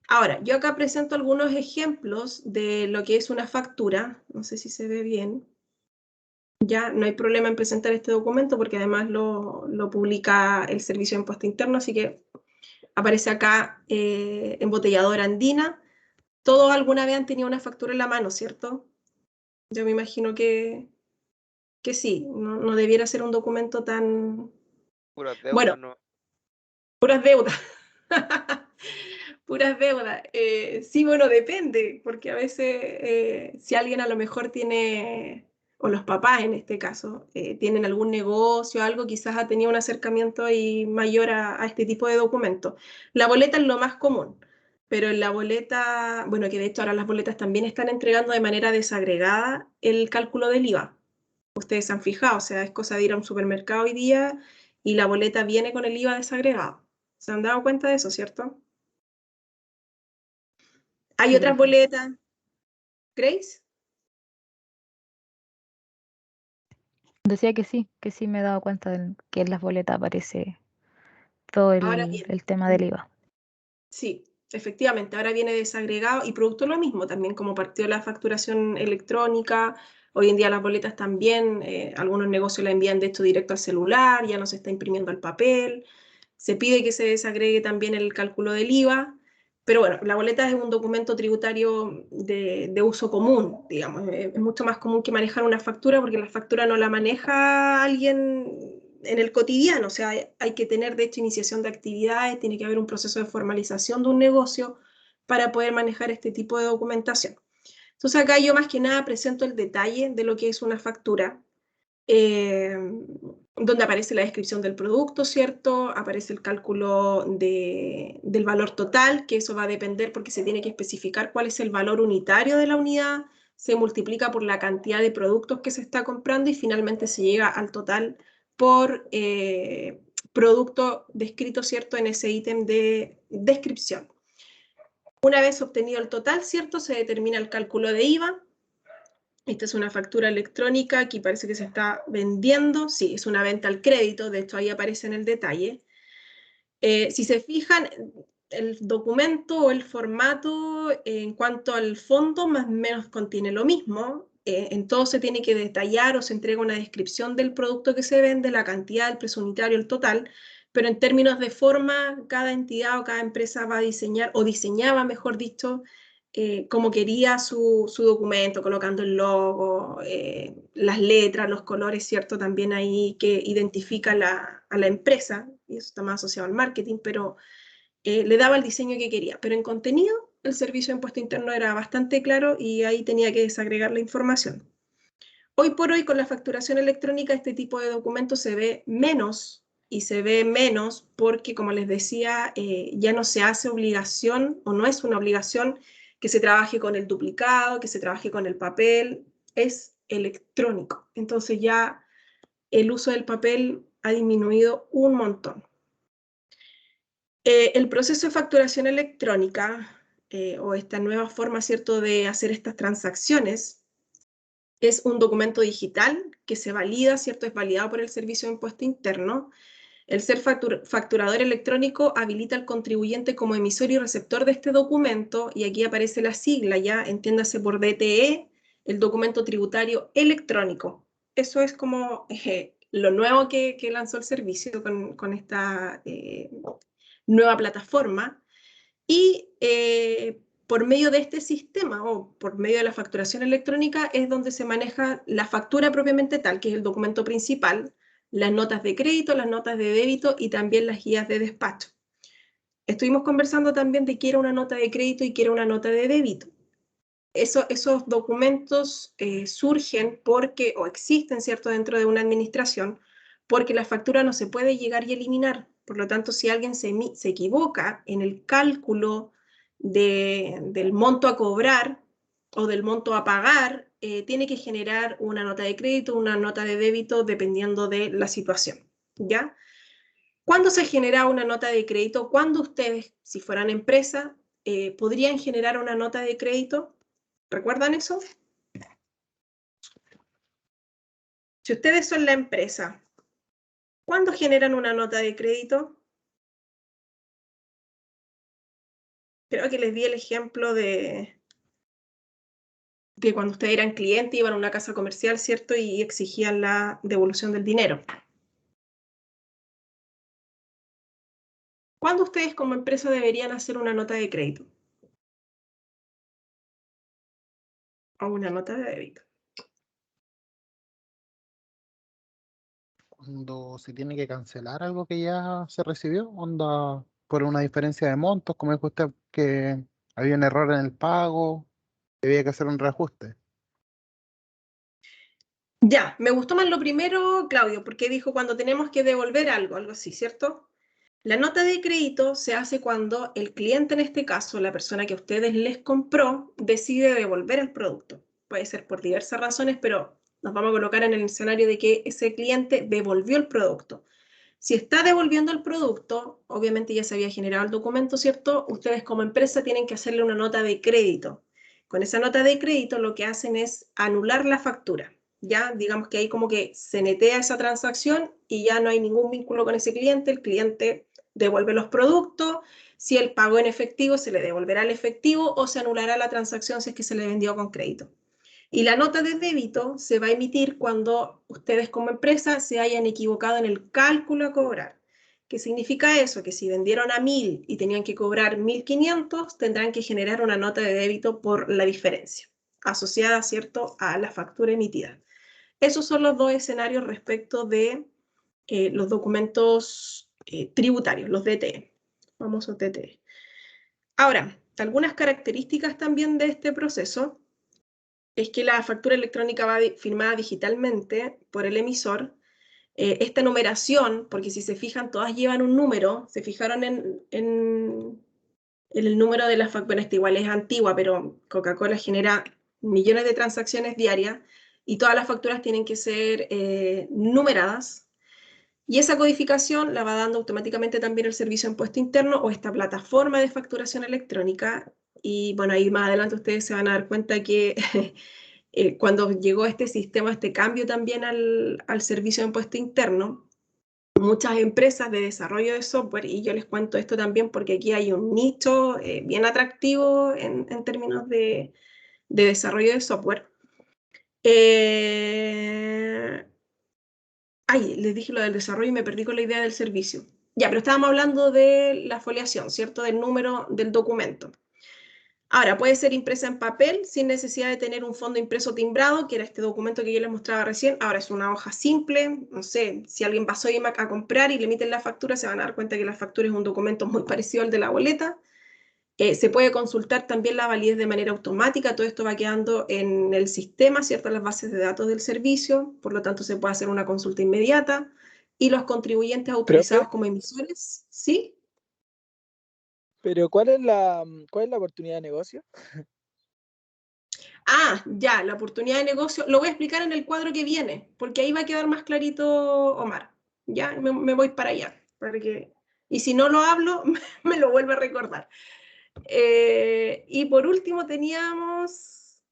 Ahora, yo acá presento algunos ejemplos de lo que es una factura. No sé si se ve bien. Ya no hay problema en presentar este documento porque además lo publica el Servicio de Impuesto Interno, así que aparece acá embotelladora andina. Todos alguna vez han tenido una factura en la mano, ¿cierto? Yo me imagino que sí, no debiera ser un documento tan... Puras deudas, Bueno, ¿no? puras deudas. Puras deudas. Sí, bueno, depende, porque a veces si alguien a lo mejor tiene, o los papás en este caso, tienen algún negocio, algo, quizás ha tenido un acercamiento ahí mayor a este tipo de documentos. La boleta es lo más común, pero en la boleta, bueno, que de hecho ahora las boletas también están entregando de manera desagregada el cálculo del IVA. Ustedes se han fijado, o sea, es cosa de ir a un supermercado hoy día y la boleta viene con el IVA desagregado. ¿Se han dado cuenta de eso, cierto? Hay Sí, otras profe. boletas. ¿Grace? Decía que sí me he dado cuenta de que en las boletas aparece todo Ahora bien, el tema del IVA. sí, efectivamente, ahora viene desagregado y producto lo mismo, también como partió la facturación electrónica, hoy en día las boletas también, algunos negocios la envían de hecho directo al celular, ya no se está imprimiendo el papel, se pide que se desagregue también el cálculo del IVA, pero bueno, la boleta es un documento tributario de uso común, digamos, es mucho más común que manejar una factura porque la factura no la maneja alguien en el cotidiano, o sea, hay que tener de hecho iniciación de actividades, tiene que haber un proceso de formalización de un negocio para poder manejar este tipo de documentación. Entonces acá yo más que nada presento el detalle de lo que es una factura, donde aparece la descripción del producto, ¿cierto? Aparece el cálculo del valor total, que eso va a depender porque se tiene que especificar cuál es el valor unitario de la unidad, se multiplica por la cantidad de productos que se está comprando y finalmente se llega al total por producto descrito, ¿cierto?, en ese ítem de descripción. Una vez obtenido el total, ¿cierto?, se determina el cálculo de IVA. Esta es una factura electrónica, aquí parece que se está vendiendo, sí, es una venta al crédito, de hecho ahí aparece en el detalle. Si se fijan, el documento o el formato en cuanto al fondo más o menos contiene lo mismo, en todo se tiene que detallar o se entrega una descripción del producto que se vende, la cantidad, el precio unitario, el total, pero en términos de forma, cada entidad o cada empresa va a diseñar, o diseñaba, mejor dicho, como quería su documento, colocando el logo, las letras, los colores, ¿cierto? También ahí que identifica a la empresa, y eso está más asociado al marketing, pero le daba el diseño que quería. Pero en contenido, el Servicio de Impuesto Interno era bastante claro y ahí tenía que desagregar la información. Hoy por hoy, con la facturación electrónica, este tipo de documentos se ve menos, y se ve menos porque, como les decía, ya no se hace obligación, o no es una obligación, que se trabaje con el duplicado, que se trabaje con el papel, es electrónico. Entonces ya el uso del papel ha disminuido un montón. El proceso de facturación electrónica, o esta nueva forma, ¿cierto?, de hacer estas transacciones, es un documento digital que se valida, ¿cierto?, es validado por el Servicio de Impuesto Interno. El ser facturador electrónico habilita al contribuyente como emisor y receptor de este documento, y aquí aparece la sigla, ya, entiéndase por DTE, el documento tributario electrónico. Eso es como lo nuevo que lanzó el servicio con esta nueva plataforma. Y por medio de este sistema, o por medio de la facturación electrónica, es donde se maneja la factura propiamente tal, que es el documento principal, las notas de crédito, las notas de débito y también las guías de despacho. Estuvimos conversando también de qué era una nota de crédito y qué era una nota de débito. Esos documentos surgen porque, o existen, ¿cierto?, dentro de una administración, porque la factura no se puede llegar y eliminar. Por lo tanto, si alguien se equivoca en el cálculo del monto a cobrar o del monto a pagar, tiene que generar una nota de crédito, una nota de débito, dependiendo de la situación, ¿ya? ¿Cuándo se genera una nota de crédito? ¿Cuándo ustedes, si fueran empresa, podrían generar una nota de crédito? ¿Recuerdan eso? Si ustedes son la empresa, ¿cuándo generan una nota de crédito? Creo que les di el ejemplo de cuando ustedes eran clientes, iban a una casa comercial, ¿cierto? Y exigían la devolución del dinero. ¿Cuándo ustedes como empresa deberían hacer una nota de crédito? O una nota de débito. Cuando se tiene que cancelar algo que ya se recibió, onda por una diferencia de montos, como dijo usted que había un error en el pago, que había que hacer un reajuste. Ya, me gustó más lo primero, Claudio, porque dijo cuando tenemos que devolver algo así, ¿cierto? La nota de crédito se hace cuando el cliente, en este caso, la persona que a ustedes les compró, decide devolver el producto. Puede ser por diversas razones, pero nos vamos a colocar en el escenario de que ese cliente devolvió el producto. Si está devolviendo el producto, obviamente ya se había generado el documento, ¿cierto? Ustedes como empresa tienen que hacerle una nota de crédito. Con esa nota de crédito lo que hacen es anular la factura. Ya, digamos que ahí como que se netea esa transacción y ya no hay ningún vínculo con ese cliente. El cliente devuelve los productos. Si él pagó en efectivo, se le devolverá el efectivo o se anulará la transacción si es que se le vendió con crédito. Y la nota de débito se va a emitir cuando ustedes como empresa se hayan equivocado en el cálculo a cobrar. ¿Qué significa eso? Que si vendieron a 1.000 y tenían que cobrar 1.500, tendrán que generar una nota de débito por la diferencia, asociada, ¿cierto?, a la factura emitida. Esos son los dos escenarios respecto de los documentos tributarios, los DTE, famosos DTE. Ahora, algunas características también de este proceso es que la factura electrónica va firmada digitalmente por el emisor. Esta numeración, porque si se fijan, todas llevan un número, se fijaron en el número de la factura. Bueno, esta igual es antigua, pero Coca-Cola genera millones de transacciones diarias y todas las facturas tienen que ser numeradas. Y esa codificación la va dando automáticamente también el Servicio de Impuesto Interno o esta plataforma de facturación electrónica. Y bueno, ahí más adelante ustedes se van a dar cuenta que cuando llegó este sistema, este cambio también al Servicio de Impuesto Interno, muchas empresas de desarrollo de software, y yo les cuento esto también porque aquí hay un nicho bien atractivo en términos de desarrollo de software. Les dije lo del desarrollo y me perdí con la idea del servicio. Ya, pero estábamos hablando de la foliación, ¿cierto? Del número del documento. Ahora, puede ser impresa en papel sin necesidad de tener un fondo impreso timbrado, que era este documento que yo les mostraba recién. Ahora es una hoja simple. No sé, si alguien pasó a comprar y le emiten la factura, se van a dar cuenta que la factura es un documento muy parecido al de la boleta. Se puede consultar también la validez de manera automática. Todo esto va quedando en el sistema, ¿cierto? En las bases de datos del servicio. Por lo tanto, se puede hacer una consulta inmediata. Y los contribuyentes autorizados como emisores, ¿sí? Pero ¿cuál es la oportunidad de negocio? Ya, la oportunidad de negocio. Lo voy a explicar en el cuadro que viene, porque ahí va a quedar más clarito, Omar. Ya, me voy para allá, para que Y si no lo hablo, me lo vuelve a recordar. Y por último teníamos...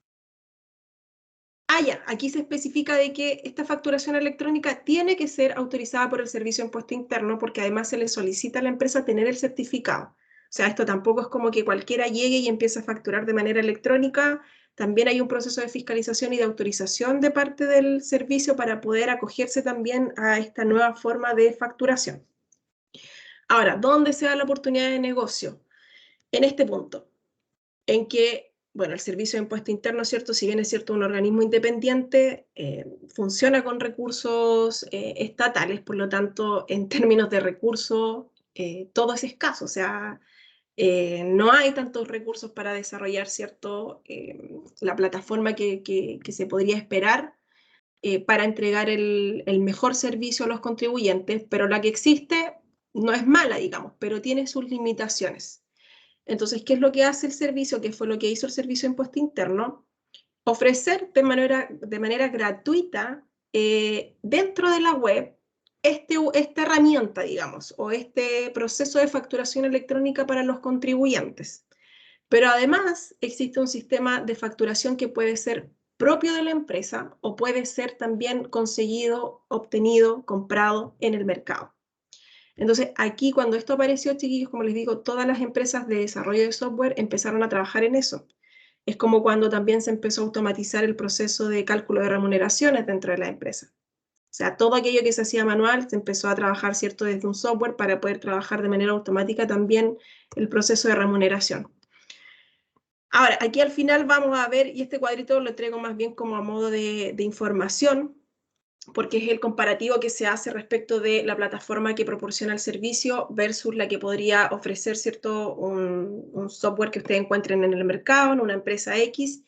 ya, aquí se especifica de que esta facturación electrónica tiene que ser autorizada por el Servicio de Impuesto Interno, porque además se le solicita a la empresa tener el certificado. O sea, esto tampoco es como que cualquiera llegue y empiece a facturar de manera electrónica. También hay un proceso de fiscalización y de autorización de parte del servicio para poder acogerse también a esta nueva forma de facturación. Ahora, ¿dónde se da la oportunidad de negocio? En este punto, en que, bueno, el Servicio de Impuesto Interno, ¿cierto? Si bien es cierto un organismo independiente, funciona con recursos estatales, por lo tanto, en términos de recursos, todo es escaso, o sea, no hay tantos recursos para desarrollar, ¿cierto? La plataforma que se podría esperar para entregar el mejor servicio a los contribuyentes, pero la que existe no es mala, digamos, pero tiene sus limitaciones. Entonces, ¿qué es lo que hace el servicio? ¿Qué fue lo que hizo el Servicio de Impuesto Interno? Ofrecer de manera gratuita dentro de la web esta herramienta, digamos, o este proceso de facturación electrónica para los contribuyentes. Pero además existe un sistema de facturación que puede ser propio de la empresa o puede ser también conseguido, obtenido, comprado en el mercado. Entonces, aquí cuando esto apareció, chiquillos, como les digo, todas las empresas de desarrollo de software empezaron a trabajar en eso. Es como cuando también se empezó a automatizar el proceso de cálculo de remuneraciones dentro de la empresa. O sea, todo aquello que se hacía manual se empezó a trabajar, ¿cierto?, desde un software para poder trabajar de manera automática también el proceso de remuneración. Ahora, aquí al final vamos a ver, y este cuadrito lo traigo más bien como a modo de información, porque es el comparativo que se hace respecto de la plataforma que proporciona el servicio versus la que podría ofrecer, ¿cierto?, un software que ustedes encuentren en el mercado, en una empresa X.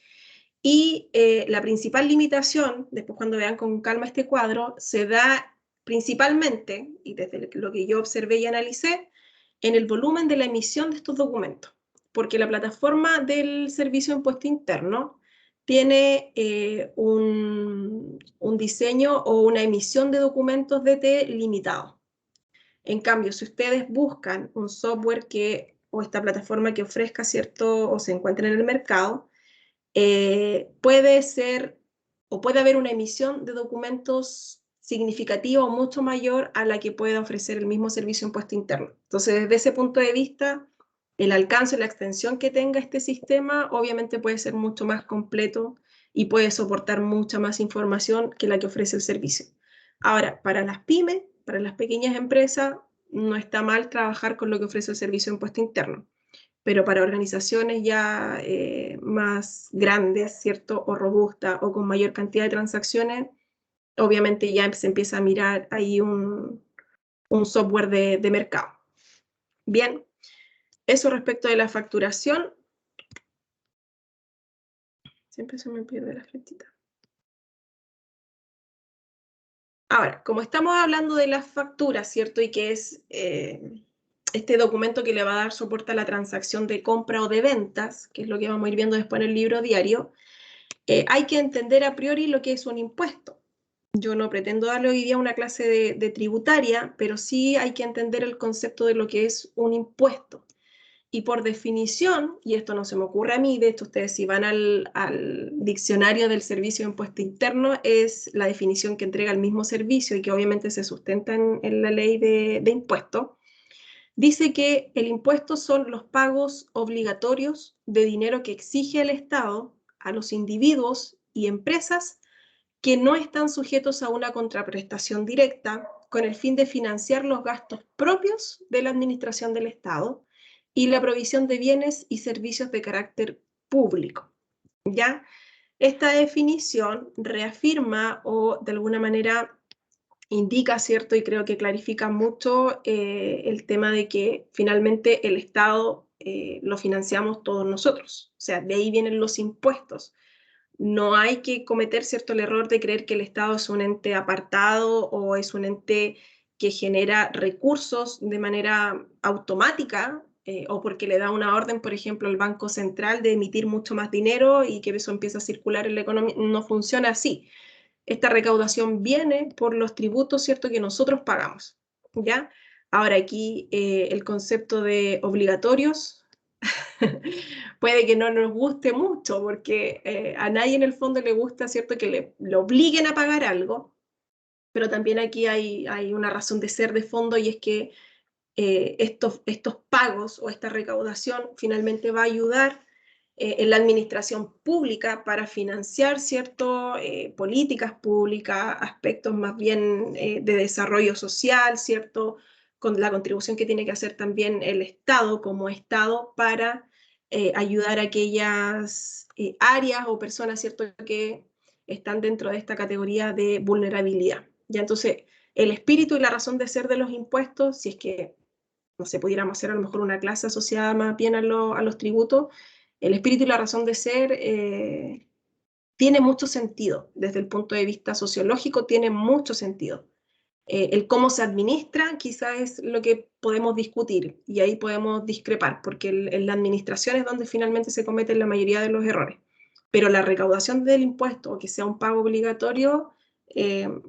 Y la principal limitación, después cuando vean con calma este cuadro, se da principalmente, y desde lo que yo observé y analicé, en el volumen de la emisión de estos documentos. Porque la plataforma del Servicio de Impuesto Interno tiene un diseño o una emisión de documentos DT limitado. En cambio, si ustedes buscan un software o esta plataforma que ofrezca, ¿cierto?, o se encuentre en el mercado, puede ser o puede haber una emisión de documentos significativa o mucho mayor a la que pueda ofrecer el mismo Servicio de Impuesto Interno. Entonces, desde ese punto de vista, el alcance, la extensión que tenga este sistema, obviamente puede ser mucho más completo y puede soportar mucha más información que la que ofrece el servicio. Ahora, para las pymes, para las pequeñas empresas, no está mal trabajar con lo que ofrece el Servicio de Impuesto Interno, pero para organizaciones ya más grandes, ¿cierto?, o robustas, o con mayor cantidad de transacciones, obviamente ya se empieza a mirar ahí un software de mercado. Bien. Eso respecto de la facturación. Siempre se me pierde la flechita. Ahora, como estamos hablando de las facturas, ¿cierto? Y que es este documento que le va a dar soporte a la transacción de compra o de ventas, que es lo que vamos a ir viendo después en el libro diario, hay que entender a priori lo que es un impuesto. Yo no pretendo darle hoy día una clase de tributaria, pero sí hay que entender el concepto de lo que es un impuesto. Y por definición, y esto no se me ocurre a mí, de hecho ustedes si van al diccionario del Servicio de Impuesto Interno, es la definición que entrega el mismo servicio y que obviamente se sustenta en la ley de impuestos, dice que el impuesto son los pagos obligatorios de dinero que exige el Estado a los individuos y empresas que no están sujetos a una contraprestación directa con el fin de financiar los gastos propios de la administración del Estado y la provisión de bienes y servicios de carácter público. ¿Ya? Esta definición reafirma o de alguna manera indica, ¿cierto? Y creo que clarifica mucho el tema de que finalmente el Estado lo financiamos todos nosotros. O sea, de ahí vienen los impuestos. No hay que cometer, ¿cierto?, el error de creer que el Estado es un ente apartado o es un ente que genera recursos de manera automática o porque le da una orden, por ejemplo, al Banco Central de emitir mucho más dinero y que eso empieza a circular en la economía. No funciona así. Esta recaudación viene por los tributos, ¿cierto?, que nosotros pagamos, ¿ya? Ahora aquí el concepto de obligatorios puede que no nos guste mucho, porque a nadie en el fondo le gusta, ¿cierto?, que le obliguen a pagar algo, pero también aquí hay una razón de ser de fondo, y es que estos pagos o esta recaudación finalmente va a ayudar en la administración pública para financiar, ¿cierto?, políticas públicas, aspectos más bien de desarrollo social, ¿cierto?, con la contribución que tiene que hacer también el Estado como Estado para ayudar a aquellas áreas o personas, ¿cierto?, que están dentro de esta categoría de vulnerabilidad. Ya, entonces, el espíritu y la razón de ser de los impuestos, si es que, no sé, pudiéramos hacer a lo mejor una clase asociada más bien a los tributos, el espíritu y la razón de ser tiene mucho sentido. Desde el punto de vista sociológico tiene mucho sentido. El cómo se administra quizás es lo que podemos discutir, y ahí podemos discrepar, porque en la administración es donde finalmente se cometen la mayoría de los errores. Pero la recaudación del impuesto, o que sea un pago obligatorio,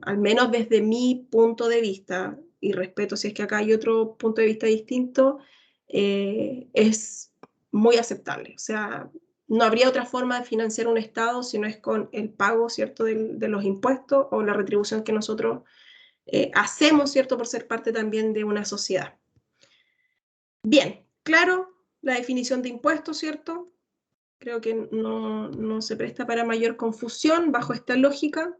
al menos desde mi punto de vista, y respeto si es que acá hay otro punto de vista distinto, es muy aceptable. O sea, no habría otra forma de financiar un Estado si no es con el pago, ¿cierto?, de los impuestos o la retribución que nosotros hacemos, ¿cierto?, por ser parte también de una sociedad. Bien, claro, la definición de impuestos, ¿cierto? Creo que no se presta para mayor confusión bajo esta lógica.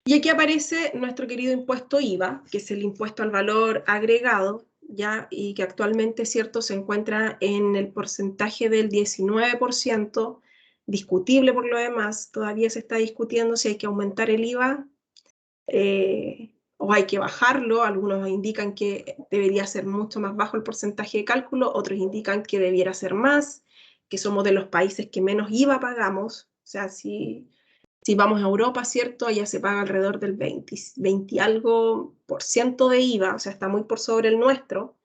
Y aquí aparece nuestro querido impuesto IVA, que es el impuesto al valor agregado, ¿ya? Y que actualmente, ¿cierto?, se encuentra en el porcentaje del 19%, discutible por lo demás. Todavía se está discutiendo si hay que aumentar el IVA o hay que bajarlo. Algunos indican que debería ser mucho más bajo el porcentaje de cálculo, otros indican que debiera ser más, que somos de los países que menos IVA pagamos. O sea, si vamos a Europa, ¿cierto?, allá se paga alrededor del 20 algo % de IVA, o sea, está muy por sobre el nuestro.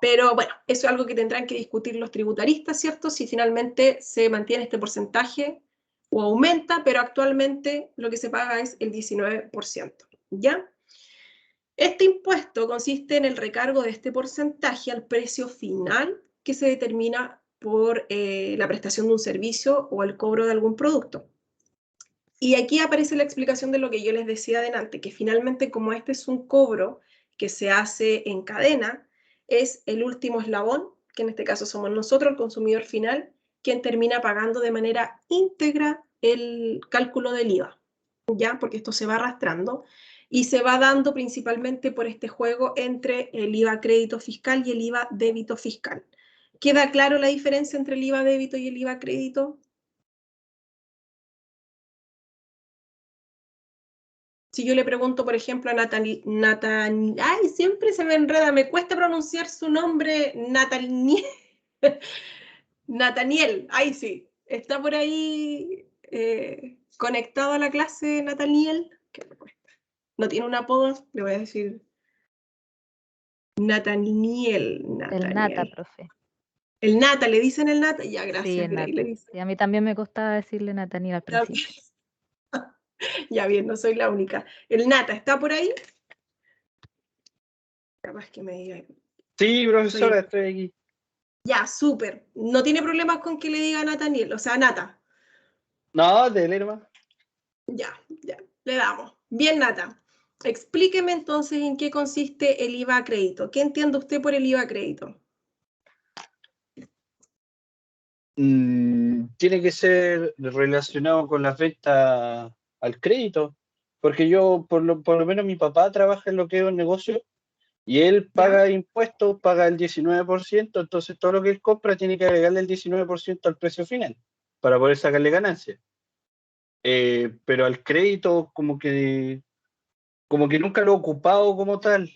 Pero bueno, eso es algo que tendrán que discutir los tributaristas, ¿cierto?, si finalmente se mantiene este porcentaje o aumenta, pero actualmente lo que se paga es el 19%, ¿ya? Este impuesto consiste en el recargo de este porcentaje al precio final que se determina por la prestación de un servicio o el cobro de algún producto. Y aquí aparece la explicación de lo que yo les decía adelante, que finalmente, como este es un cobro que se hace en cadena, es el último eslabón, que en este caso somos nosotros, el consumidor final, quien termina pagando de manera íntegra el cálculo del IVA, ¿ya? Porque esto se va arrastrando y se va dando principalmente por este juego entre el IVA crédito fiscal y el IVA débito fiscal. ¿Queda claro la diferencia entre el IVA débito y el IVA crédito? Si yo le pregunto, por ejemplo, a ay, siempre se me enreda, me cuesta pronunciar su nombre, Nathaniel, ay sí, está por ahí conectado a la clase, Nathaniel, ¿qué me cuesta? No tiene un apodo, le voy a decir Nathaniel. El Nata, profe. El Nata, ¿le dicen el Nata? Ya, gracias. Sí, el mira, ahí Nata. le dicen. Sí, a mí también me costaba decirle Nathaniel al principio. Ya bien, no soy la única. El Nata, ¿está por ahí? Capaz que me diga. Sí, profesora, estoy aquí. Ya, súper. No tiene problemas con que le diga Nathaniel, o sea, Nata. No, dele nomás. Ya, le damos. Bien, Nata. Explíqueme entonces en qué consiste el IVA a crédito. ¿Qué entiende usted por el IVA a crédito? Tiene que ser relacionado con las ventas al crédito, porque yo, por lo menos mi papá trabaja en lo que es un negocio y él paga impuestos, paga el 19%, entonces todo lo que él compra tiene que agregarle el 19% al precio final para poder sacarle ganancias. Pero al crédito como que nunca lo he ocupado como tal.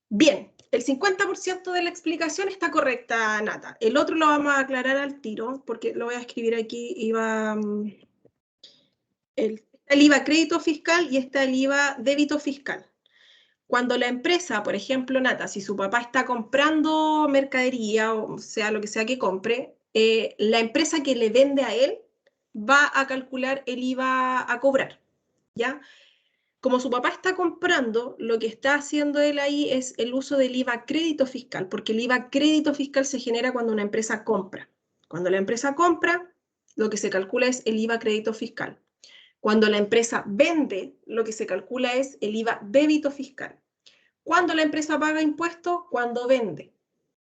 Bien, el 50% de la explicación está correcta, Nata. El otro lo vamos a aclarar al tiro, porque lo voy a escribir aquí. El IVA crédito fiscal y está el IVA débito fiscal. Cuando la empresa, por ejemplo, Nata, si su papá está comprando mercadería, o sea, lo que sea que compre, la empresa que le vende a él va a calcular el IVA a cobrar, ¿ya? como su papá está comprando, lo que está haciendo él ahí es el uso del IVA crédito fiscal, porque el IVA crédito fiscal se genera cuando una empresa compra. Cuando la empresa compra, lo que se calcula es el IVA crédito fiscal. Cuando la empresa vende, lo que se calcula es el IVA débito fiscal. Cuando la empresa paga impuestos, cuando vende.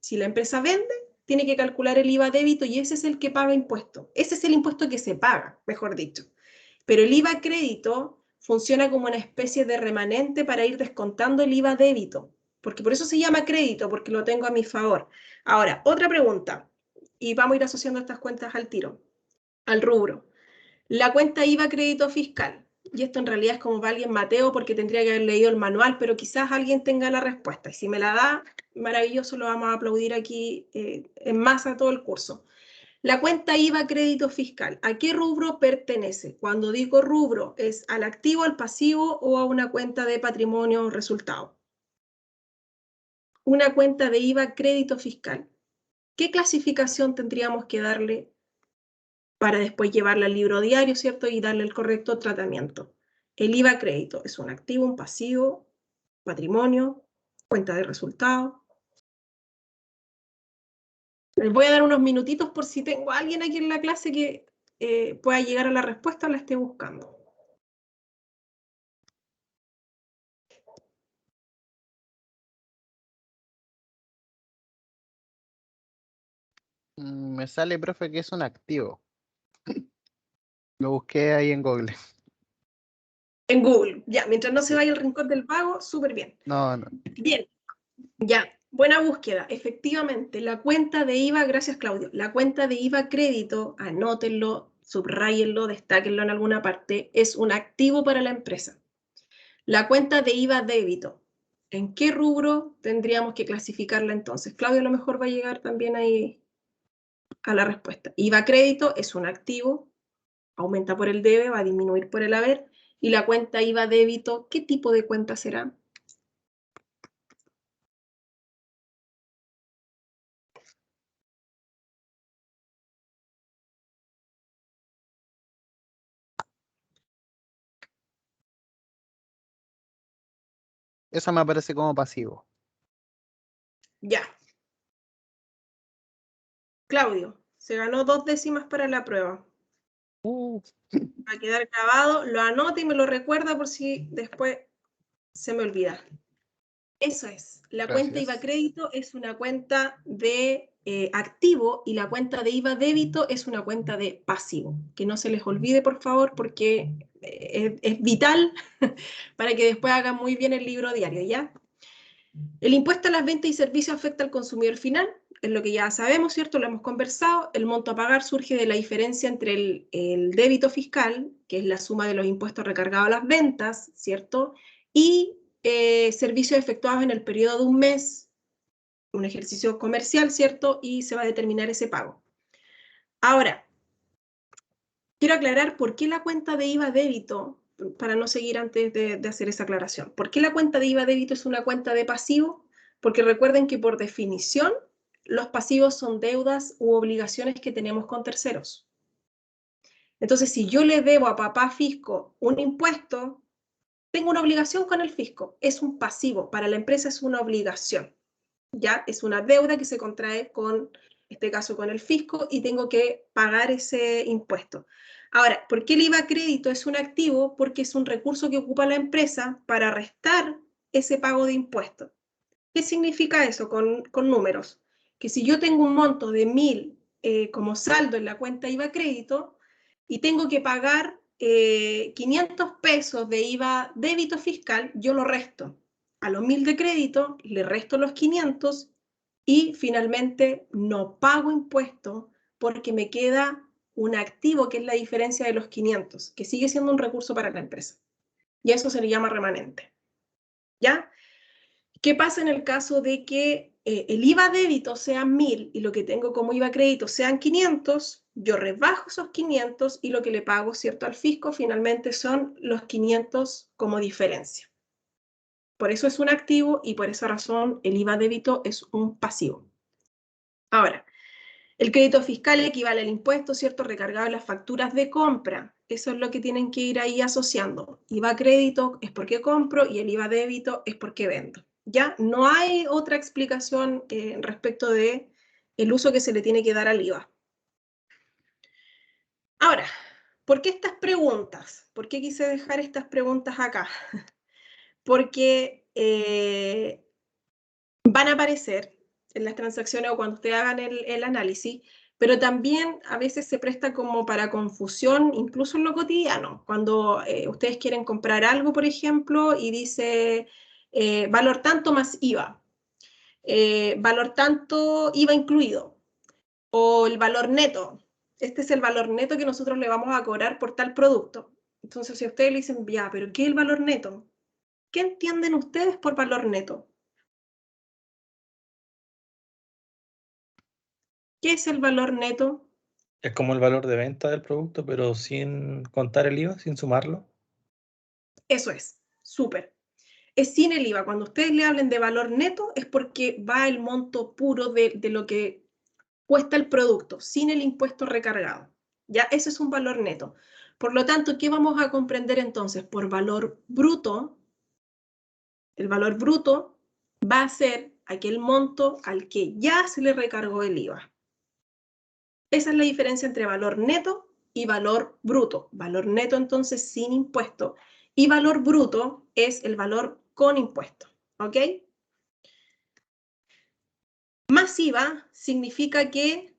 Si la empresa vende, tiene que calcular el IVA débito y ese es el que paga impuesto. Ese es el impuesto que se paga, mejor dicho. Pero el IVA crédito funciona como una especie de remanente para ir descontando el IVA débito, porque por eso se llama crédito, porque lo tengo a mi favor. Ahora, otra pregunta, y vamos a ir asociando estas cuentas al tiro, al rubro. La cuenta IVA crédito fiscal, y esto en realidad es como para alguien Mateo, porque tendría que haber leído el manual, pero quizás alguien tenga la respuesta, y si me la da, maravilloso, lo vamos a aplaudir aquí en masa todo el curso. La cuenta IVA crédito fiscal, ¿a qué rubro pertenece? Cuando digo rubro, ¿es al activo, al pasivo o a una cuenta de patrimonio o resultado? Una cuenta de IVA crédito fiscal. ¿Qué clasificación tendríamos que darle para después llevarla al libro diario, ¿cierto? Y darle el correcto tratamiento? El IVA crédito es un activo, un pasivo, patrimonio, cuenta de resultado. Les voy a dar unos minutitos por si tengo a alguien aquí en la clase que pueda llegar a la respuesta o la esté buscando. Me sale, profe, que es un activo. Lo busqué ahí en Google. En Google, ya, mientras no se vaya el rincón del vago, súper bien. No, no. Bien, ya, buena búsqueda. Efectivamente, la cuenta de IVA, gracias Claudio, la cuenta de IVA crédito, anótenlo, subrayenlo, destáquenlo en alguna parte, es un activo para la empresa. La cuenta de IVA débito, ¿en qué rubro tendríamos que clasificarla entonces? Claudio a lo mejor va a llegar también ahí a la respuesta. IVA crédito es un activo, aumenta por el debe, va a disminuir por el haber, y la cuenta IVA débito, ¿qué tipo de cuenta será? Esa me aparece como pasivo. Ya. Claudio, se ganó 2 décimas para la prueba. Va a quedar grabado, lo anota y me lo recuerda por si después se me olvida. Eso es, la cuenta IVA crédito es una cuenta de activo y la cuenta de IVA débito es una cuenta de pasivo. Que no se les olvide, por favor, porque es vital para que después hagan muy bien el libro diario, ¿ya? El impuesto a las ventas y servicios afecta al consumidor final, es lo que ya sabemos, ¿cierto? Lo hemos conversado. El monto a pagar surge de la diferencia entre el débito fiscal, que es la suma de los impuestos recargados a las ventas, ¿cierto? Y servicios efectuados en el periodo de un mes, un ejercicio comercial, ¿cierto? Y se va a determinar ese pago. Ahora, quiero aclarar por qué la cuenta de IVA débito, para no seguir antes de hacer esa aclaración. ¿Por qué la cuenta de IVA débito es una cuenta de pasivo? Porque recuerden que por definición, los pasivos son deudas u obligaciones que tenemos con terceros. Entonces, si yo le debo a papá fisco un impuesto, tengo una obligación con el fisco. Es un pasivo. Para la empresa es una obligación. ¿Ya? Es una deuda que se contrae con, en este caso, con el fisco y tengo que pagar ese impuesto. Ahora, ¿por qué el IVA crédito es un activo? Porque es un recurso que ocupa la empresa para restar ese pago de impuestos. ¿Qué significa eso con números? Que si yo tengo un monto de 1.000 como saldo en la cuenta IVA crédito y tengo que pagar 500 pesos de IVA débito fiscal, yo lo resto. A los 1.000 de crédito le resto los 500 y finalmente no pago impuesto porque me queda un activo que es la diferencia de los 500, que sigue siendo un recurso para la empresa. Y eso se le llama remanente. ¿Ya? ¿Qué pasa en el caso de que el IVA débito sea 1.000 y lo que tengo como IVA crédito sean 500? Yo rebajo esos 500 y lo que le pago, ¿cierto?, al fisco finalmente son los 500 como diferencia. Por eso es un activo y por esa razón el IVA débito es un pasivo. Ahora, el crédito fiscal equivale al impuesto, ¿cierto?, recargado en las facturas de compra. Eso es lo que tienen que ir ahí asociando. IVA crédito es porque compro y el IVA débito es porque vendo. Ya no hay otra explicación respecto de el uso que se le tiene que dar al IVA. Ahora, ¿por qué estas preguntas? ¿Por qué quise dejar estas preguntas acá? Porque van a aparecer en las transacciones o cuando ustedes hagan el análisis, pero también a veces se presta como para confusión, incluso en lo cotidiano. Cuando ustedes quieren comprar algo, por ejemplo, y dice valor tanto más IVA, valor tanto IVA incluido, o el valor neto. Este es el valor neto que nosotros le vamos a cobrar por tal producto. Entonces, si ustedes le dicen, ya, pero ¿qué es el valor neto? ¿Qué entienden ustedes por valor neto? ¿Qué es el valor neto? Es como el valor de venta del producto, pero sin contar el IVA, sin sumarlo. Eso es, súper. Es sin el IVA. Cuando ustedes le hablen de valor neto es porque va el monto puro de lo que cuesta el producto, sin el impuesto recargado. Ya, ese es un valor neto. Por lo tanto, ¿qué vamos a comprender entonces? Por valor bruto, el valor bruto va a ser aquel monto al que ya se le recargó el IVA. Esa es la diferencia entre valor neto y valor bruto. Valor neto entonces sin impuesto y valor bruto es el valor con impuesto. ¿Ok? Más IVA significa que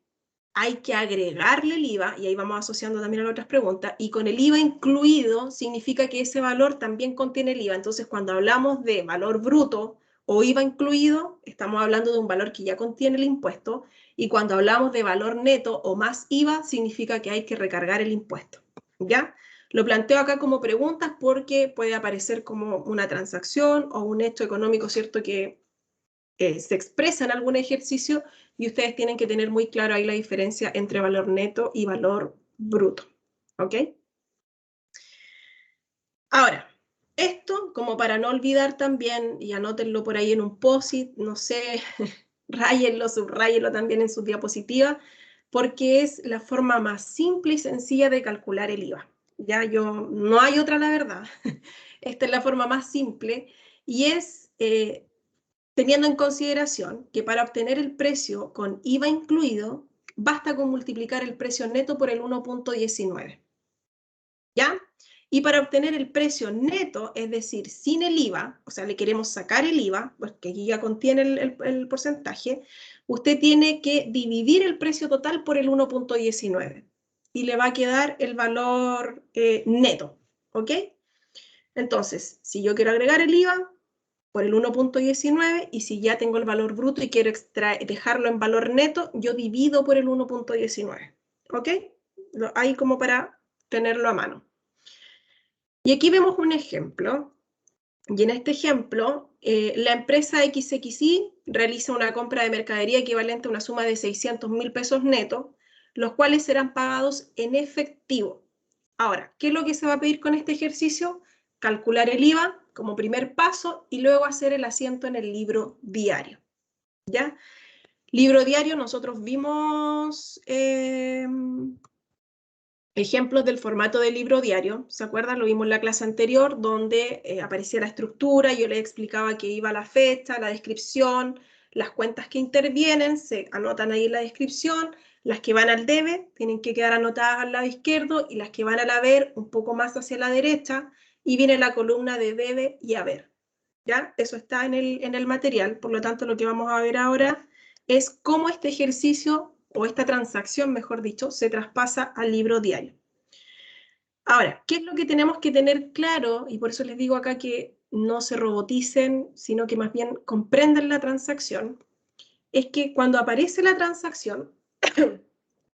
hay que agregarle el IVA, y ahí vamos asociando también a las otras preguntas, y con el IVA incluido significa que ese valor también contiene el IVA. Entonces, cuando hablamos de valor bruto o IVA incluido, estamos hablando de un valor que ya contiene el impuesto, y cuando hablamos de valor neto o más IVA, significa que hay que recargar el impuesto. ¿Ya? Lo planteo acá como preguntas porque puede aparecer como una transacción o un hecho económico, ¿cierto?, que se expresa en algún ejercicio y ustedes tienen que tener muy claro ahí la diferencia entre valor neto y valor bruto. ¿Ok? Ahora, esto como para no olvidar también, y anótenlo por ahí en un post-it, no sé, ráyenlo, subrayenlo también en sus diapositivas, porque es la forma más simple y sencilla de calcular el IVA. Ya no hay otra, la verdad. Esta es la forma más simple y es teniendo en consideración que para obtener el precio con IVA incluido, basta con multiplicar el precio neto por el 1.19. ¿Ya? Y para obtener el precio neto, es decir, sin el IVA, o sea, le queremos sacar el IVA, porque aquí ya contiene el porcentaje, usted tiene que dividir el precio total por el 1.19 y le va a quedar el valor neto, ¿ok? Entonces, si yo quiero agregar el IVA, por el 1.19 y si ya tengo el valor bruto y quiero dejarlo en valor neto, yo divido por el 1.19. ¿Ok? Ahí como para tenerlo a mano. Y aquí vemos un ejemplo. Y en este ejemplo, la empresa XXI realiza una compra de mercadería equivalente a una suma de 600.000 pesos netos, los cuales serán pagados en efectivo. Ahora, ¿qué es lo que se va a pedir con este ejercicio? Calcular el IVA como primer paso y luego hacer el asiento en el libro diario. ¿Ya? Libro diario, nosotros vimos ejemplos del formato de libro diario. ¿Se acuerdan? Lo vimos en la clase anterior, donde aparecía la estructura, yo les explicaba que iba la fecha, la descripción, las cuentas que intervienen, se anotan ahí en la descripción, las que van al debe tienen que quedar anotadas al lado izquierdo y las que van al haber un poco más hacia la derecha, y viene la columna de debe y haber. ¿Ya? Eso está en el material, por lo tanto lo que vamos a ver ahora es cómo este ejercicio, o esta transacción, mejor dicho, se traspasa al libro diario. Ahora, ¿qué es lo que tenemos que tener claro? Y por eso les digo acá que no se roboticen, sino que más bien comprendan la transacción. Es que cuando aparece la transacción,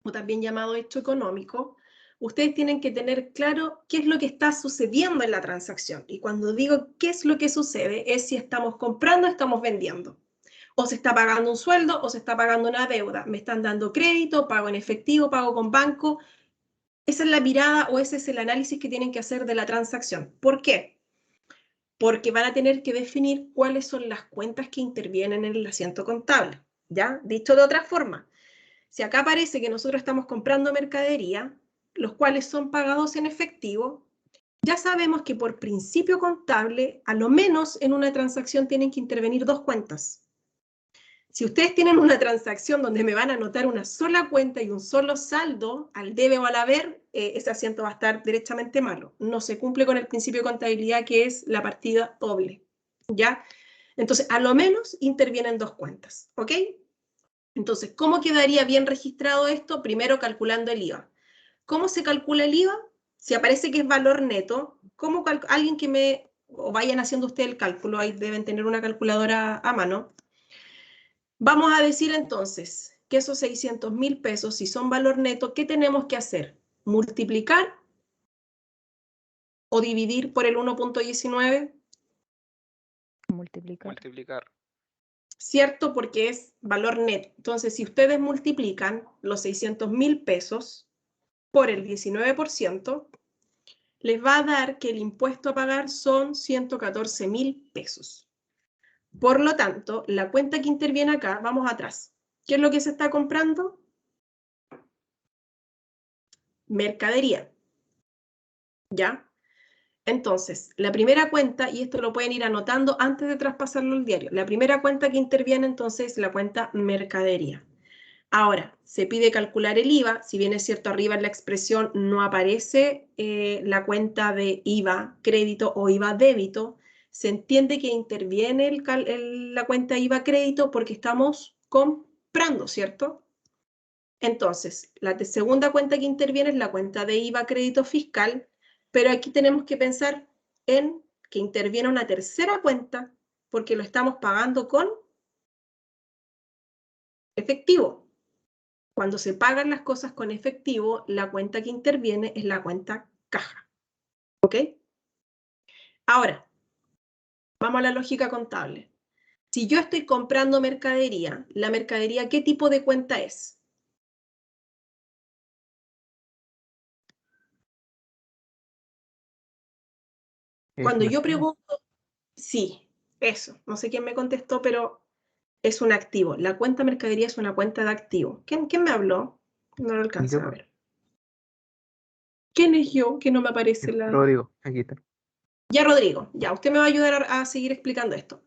o también llamado hecho económico, ustedes tienen que tener claro qué es lo que está sucediendo en la transacción. Y cuando digo qué es lo que sucede, es si estamos comprando o estamos vendiendo. O se está pagando un sueldo o se está pagando una deuda. Me están dando crédito, pago en efectivo, pago con banco. Esa es la mirada o ese es el análisis que tienen que hacer de la transacción. ¿Por qué? Porque van a tener que definir cuáles son las cuentas que intervienen en el asiento contable. ¿Ya? Dicho de otra forma, si acá aparece que nosotros estamos comprando mercadería, los cuales son pagados en efectivo, ya sabemos que por principio contable, a lo menos en una transacción tienen que intervenir dos cuentas. Si ustedes tienen una transacción donde me van a anotar una sola cuenta y un solo saldo, al debe o al haber, ese asiento va a estar derechamente malo. No se cumple con el principio de contabilidad, que es la partida doble, ¿ya? Entonces, a lo menos intervienen dos cuentas, ¿ok? Entonces, ¿cómo quedaría bien registrado esto? Primero, calculando el IVA. ¿Cómo se calcula el IVA? Si aparece que es valor neto, ¿cómo alguien que me... o vayan haciendo ustedes el cálculo, ahí deben tener una calculadora a mano. Vamos a decir entonces que esos 600.000 pesos, si son valor neto, ¿qué tenemos que hacer? ¿Multiplicar o dividir por el 1.19? Multiplicar. Multiplicar. ¿Cierto? Porque es valor neto. Entonces, si ustedes multiplican los 600.000 pesos por el 19%, les va a dar que el impuesto a pagar son 114.000 pesos. Por lo tanto, la cuenta que interviene acá, vamos atrás. ¿Qué es lo que se está comprando? Mercadería. ¿Ya? Entonces, la primera cuenta, y esto lo pueden ir anotando antes de traspasarlo al diario, la primera cuenta que interviene entonces es la cuenta mercadería. Ahora, se pide calcular el IVA, si bien es cierto arriba en la expresión no aparece la cuenta de IVA crédito o IVA débito, se entiende que interviene la cuenta IVA crédito porque estamos comprando, ¿cierto? Entonces, la segunda cuenta que interviene es la cuenta de IVA crédito fiscal, pero aquí tenemos que pensar en que interviene una tercera cuenta porque lo estamos pagando con efectivo. Cuando se pagan las cosas con efectivo, la cuenta que interviene es la cuenta caja. ¿Ok? Ahora, vamos a la lógica contable. Si yo estoy comprando mercadería, ¿la mercadería qué tipo de cuenta es? Cuando yo pregunto, sí, eso, no sé quién me contestó, pero es un activo. La cuenta mercadería es una cuenta de activo. ¿Quién me habló? No lo alcancé a ver. ¿Quién es yo? Que no me aparece la... Rodrigo, aquí está. Ya, Rodrigo, ya, usted me va a ayudar a seguir explicando esto.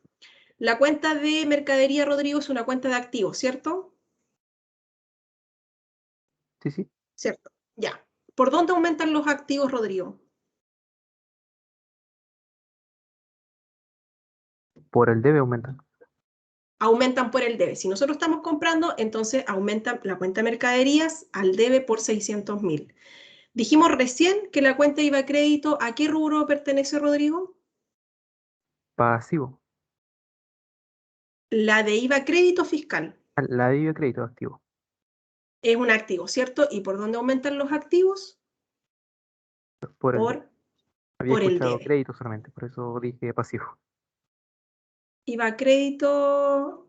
La cuenta de mercadería, Rodrigo, es una cuenta de activos, ¿cierto? Sí, sí. Cierto, ya. ¿Por dónde aumentan los activos, Rodrigo? Por el debe aumentan. Aumentan por el debe. Si nosotros estamos comprando, entonces aumenta la cuenta de mercaderías al debe por 600.000. Dijimos recién que la cuenta IVA crédito, ¿a qué rubro pertenece, Rodrigo? Pasivo. La de IVA crédito fiscal. La de crédito activo. Es un activo, ¿cierto? ¿Y por dónde aumentan los activos? Por el debe. Había por el escuchado debe. crédito solamente, por eso dije pasivo. IVA crédito...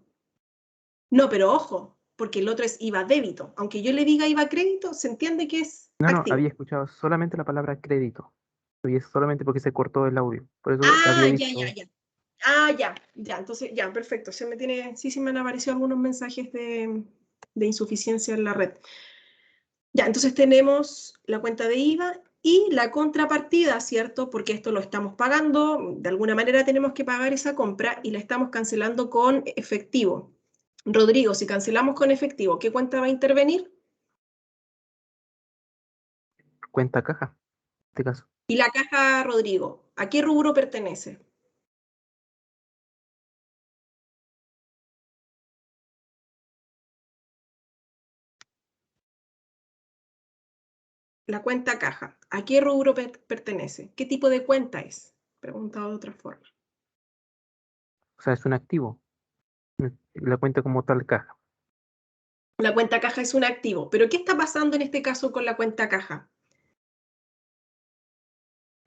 No, pero ojo, porque el otro es IVA débito. Aunque yo le diga IVA crédito, se entiende que es No, activo. había escuchado solamente la palabra crédito. Y es solamente porque se cortó el audio. Por eso Ah, había ya. dicho. Ah, ya. Entonces, ya, perfecto. Sí me han aparecido algunos mensajes de insuficiencia en la red. Ya, entonces tenemos la cuenta de IVA y la contrapartida, ¿cierto? Porque esto lo estamos pagando, de alguna manera tenemos que pagar esa compra y la estamos cancelando con efectivo. Rodrigo, si cancelamos con efectivo, ¿qué cuenta va a intervenir? Cuenta caja, en este caso. Y la caja, Rodrigo, ¿a qué rubro pertenece? La cuenta caja, ¿a qué rubro pertenece? ¿Qué tipo de cuenta es? Preguntado de otra forma. O sea, es un activo. La cuenta como tal caja. La cuenta caja es un activo, pero ¿qué está pasando en este caso con la cuenta caja?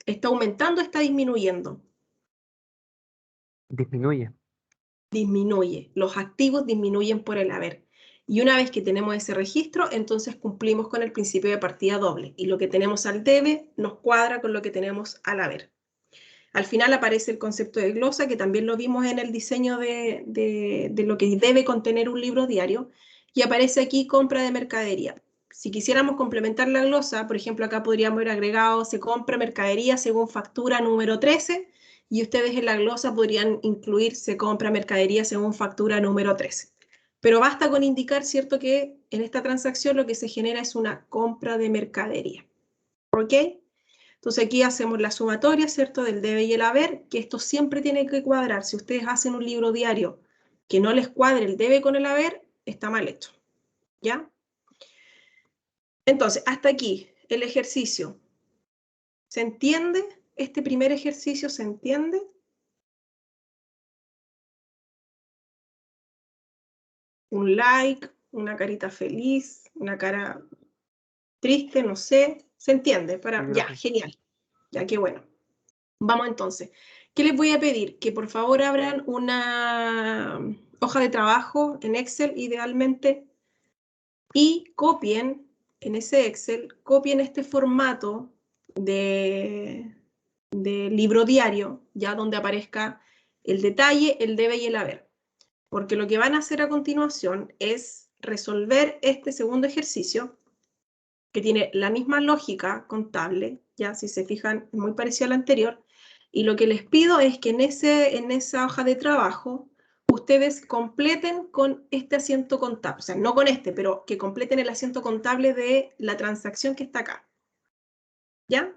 ¿Está aumentando o está disminuyendo? Disminuye. Disminuye. Los activos disminuyen por el haber. Y una vez que tenemos ese registro, entonces cumplimos con el principio de partida doble. Y lo que tenemos al debe nos cuadra con lo que tenemos al haber. Al final aparece el concepto de glosa, que también lo vimos en el diseño de lo que debe contener un libro diario. Y aparece aquí compra de mercadería. si quisiéramos complementar la glosa, por ejemplo, acá podríamos haber agregado se compra mercadería según factura número 13, y ustedes en la glosa podrían incluir se compra mercadería según factura número 13. Pero basta con indicar, ¿cierto?, que en esta transacción lo que se genera es una compra de mercadería. ¿Ok? Entonces aquí hacemos la sumatoria, ¿cierto?, del debe y el haber, que esto siempre tiene que cuadrar. Si ustedes hacen un libro diario que no les cuadre el debe con el haber, está mal hecho. ¿Ya? Entonces, hasta aquí el ejercicio. ¿Se entiende? Este primer ejercicio, ¿se entiende? Un like, una carita feliz, una cara triste, no sé. ¿Se entiende? Ya, genial. Ya, qué bueno. Vamos entonces. ¿Qué les voy a pedir? Que por favor abran una hoja de trabajo en Excel, idealmente, y copien en ese Excel, copien este formato de libro diario, ya donde aparezca el detalle, el debe y el haber. Porque lo que van a hacer a continuación es resolver este segundo ejercicio, que tiene la misma lógica contable, ya si se fijan, es muy parecido al anterior, y lo que les pido es que en esa hoja de trabajo ustedes completen con este asiento contable, o sea, no con este, pero que completen el asiento contable de la transacción que está acá. ¿Ya?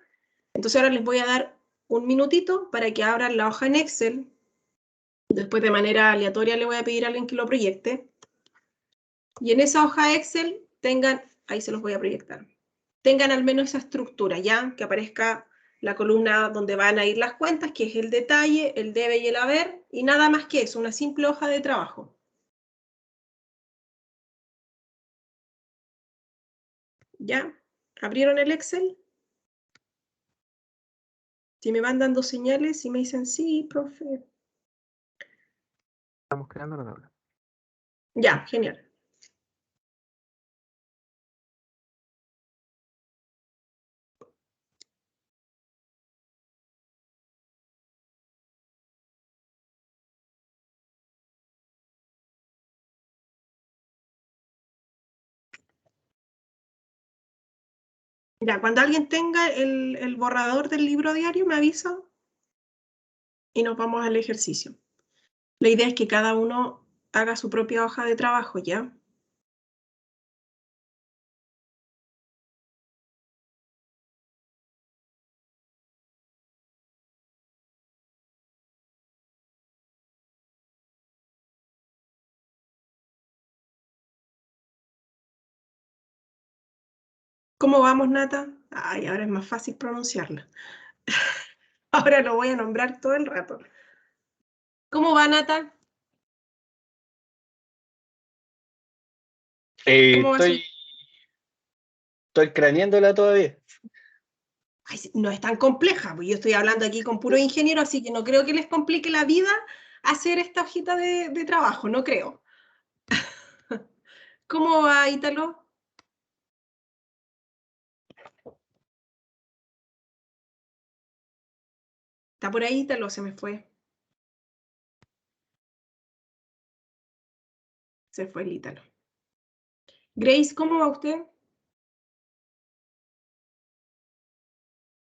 Entonces ahora les voy a dar un minutito para que abran la hoja en Excel. Después de manera aleatoria le voy a pedir a alguien que lo proyecte. Y en esa hoja Excel tengan, ahí se los voy a proyectar, tengan al menos esa estructura, ¿ya? Que aparezca la columna donde van a ir las cuentas, que es el detalle, el debe y el haber, y nada más que eso, una simple hoja de trabajo. ¿Ya? ¿Abrieron el Excel? Si me van dando señales, si me dicen sí, profe. Estamos creando la tabla. Ya, genial. Ya, cuando alguien tenga el borrador del libro diario, me avisa y nos vamos al ejercicio. La idea es que cada uno haga su propia hoja de trabajo, ¿ya? ¿Cómo vamos, Nata? Ay, ahora es más fácil pronunciarla. Ahora lo voy a nombrar todo el rato. ¿Cómo va, Nata? ¿Cómo va Estoy craneándola todavía. Ay, no es tan compleja, pues yo estoy hablando aquí con puro ingeniero, así que no creo que les complique la vida hacer esta hojita de trabajo, no creo. ¿Cómo va, Ítalo? ¿Está por ahí, Ítalo? Se me fue. Se fue el Ítalo. Grace, ¿cómo va usted?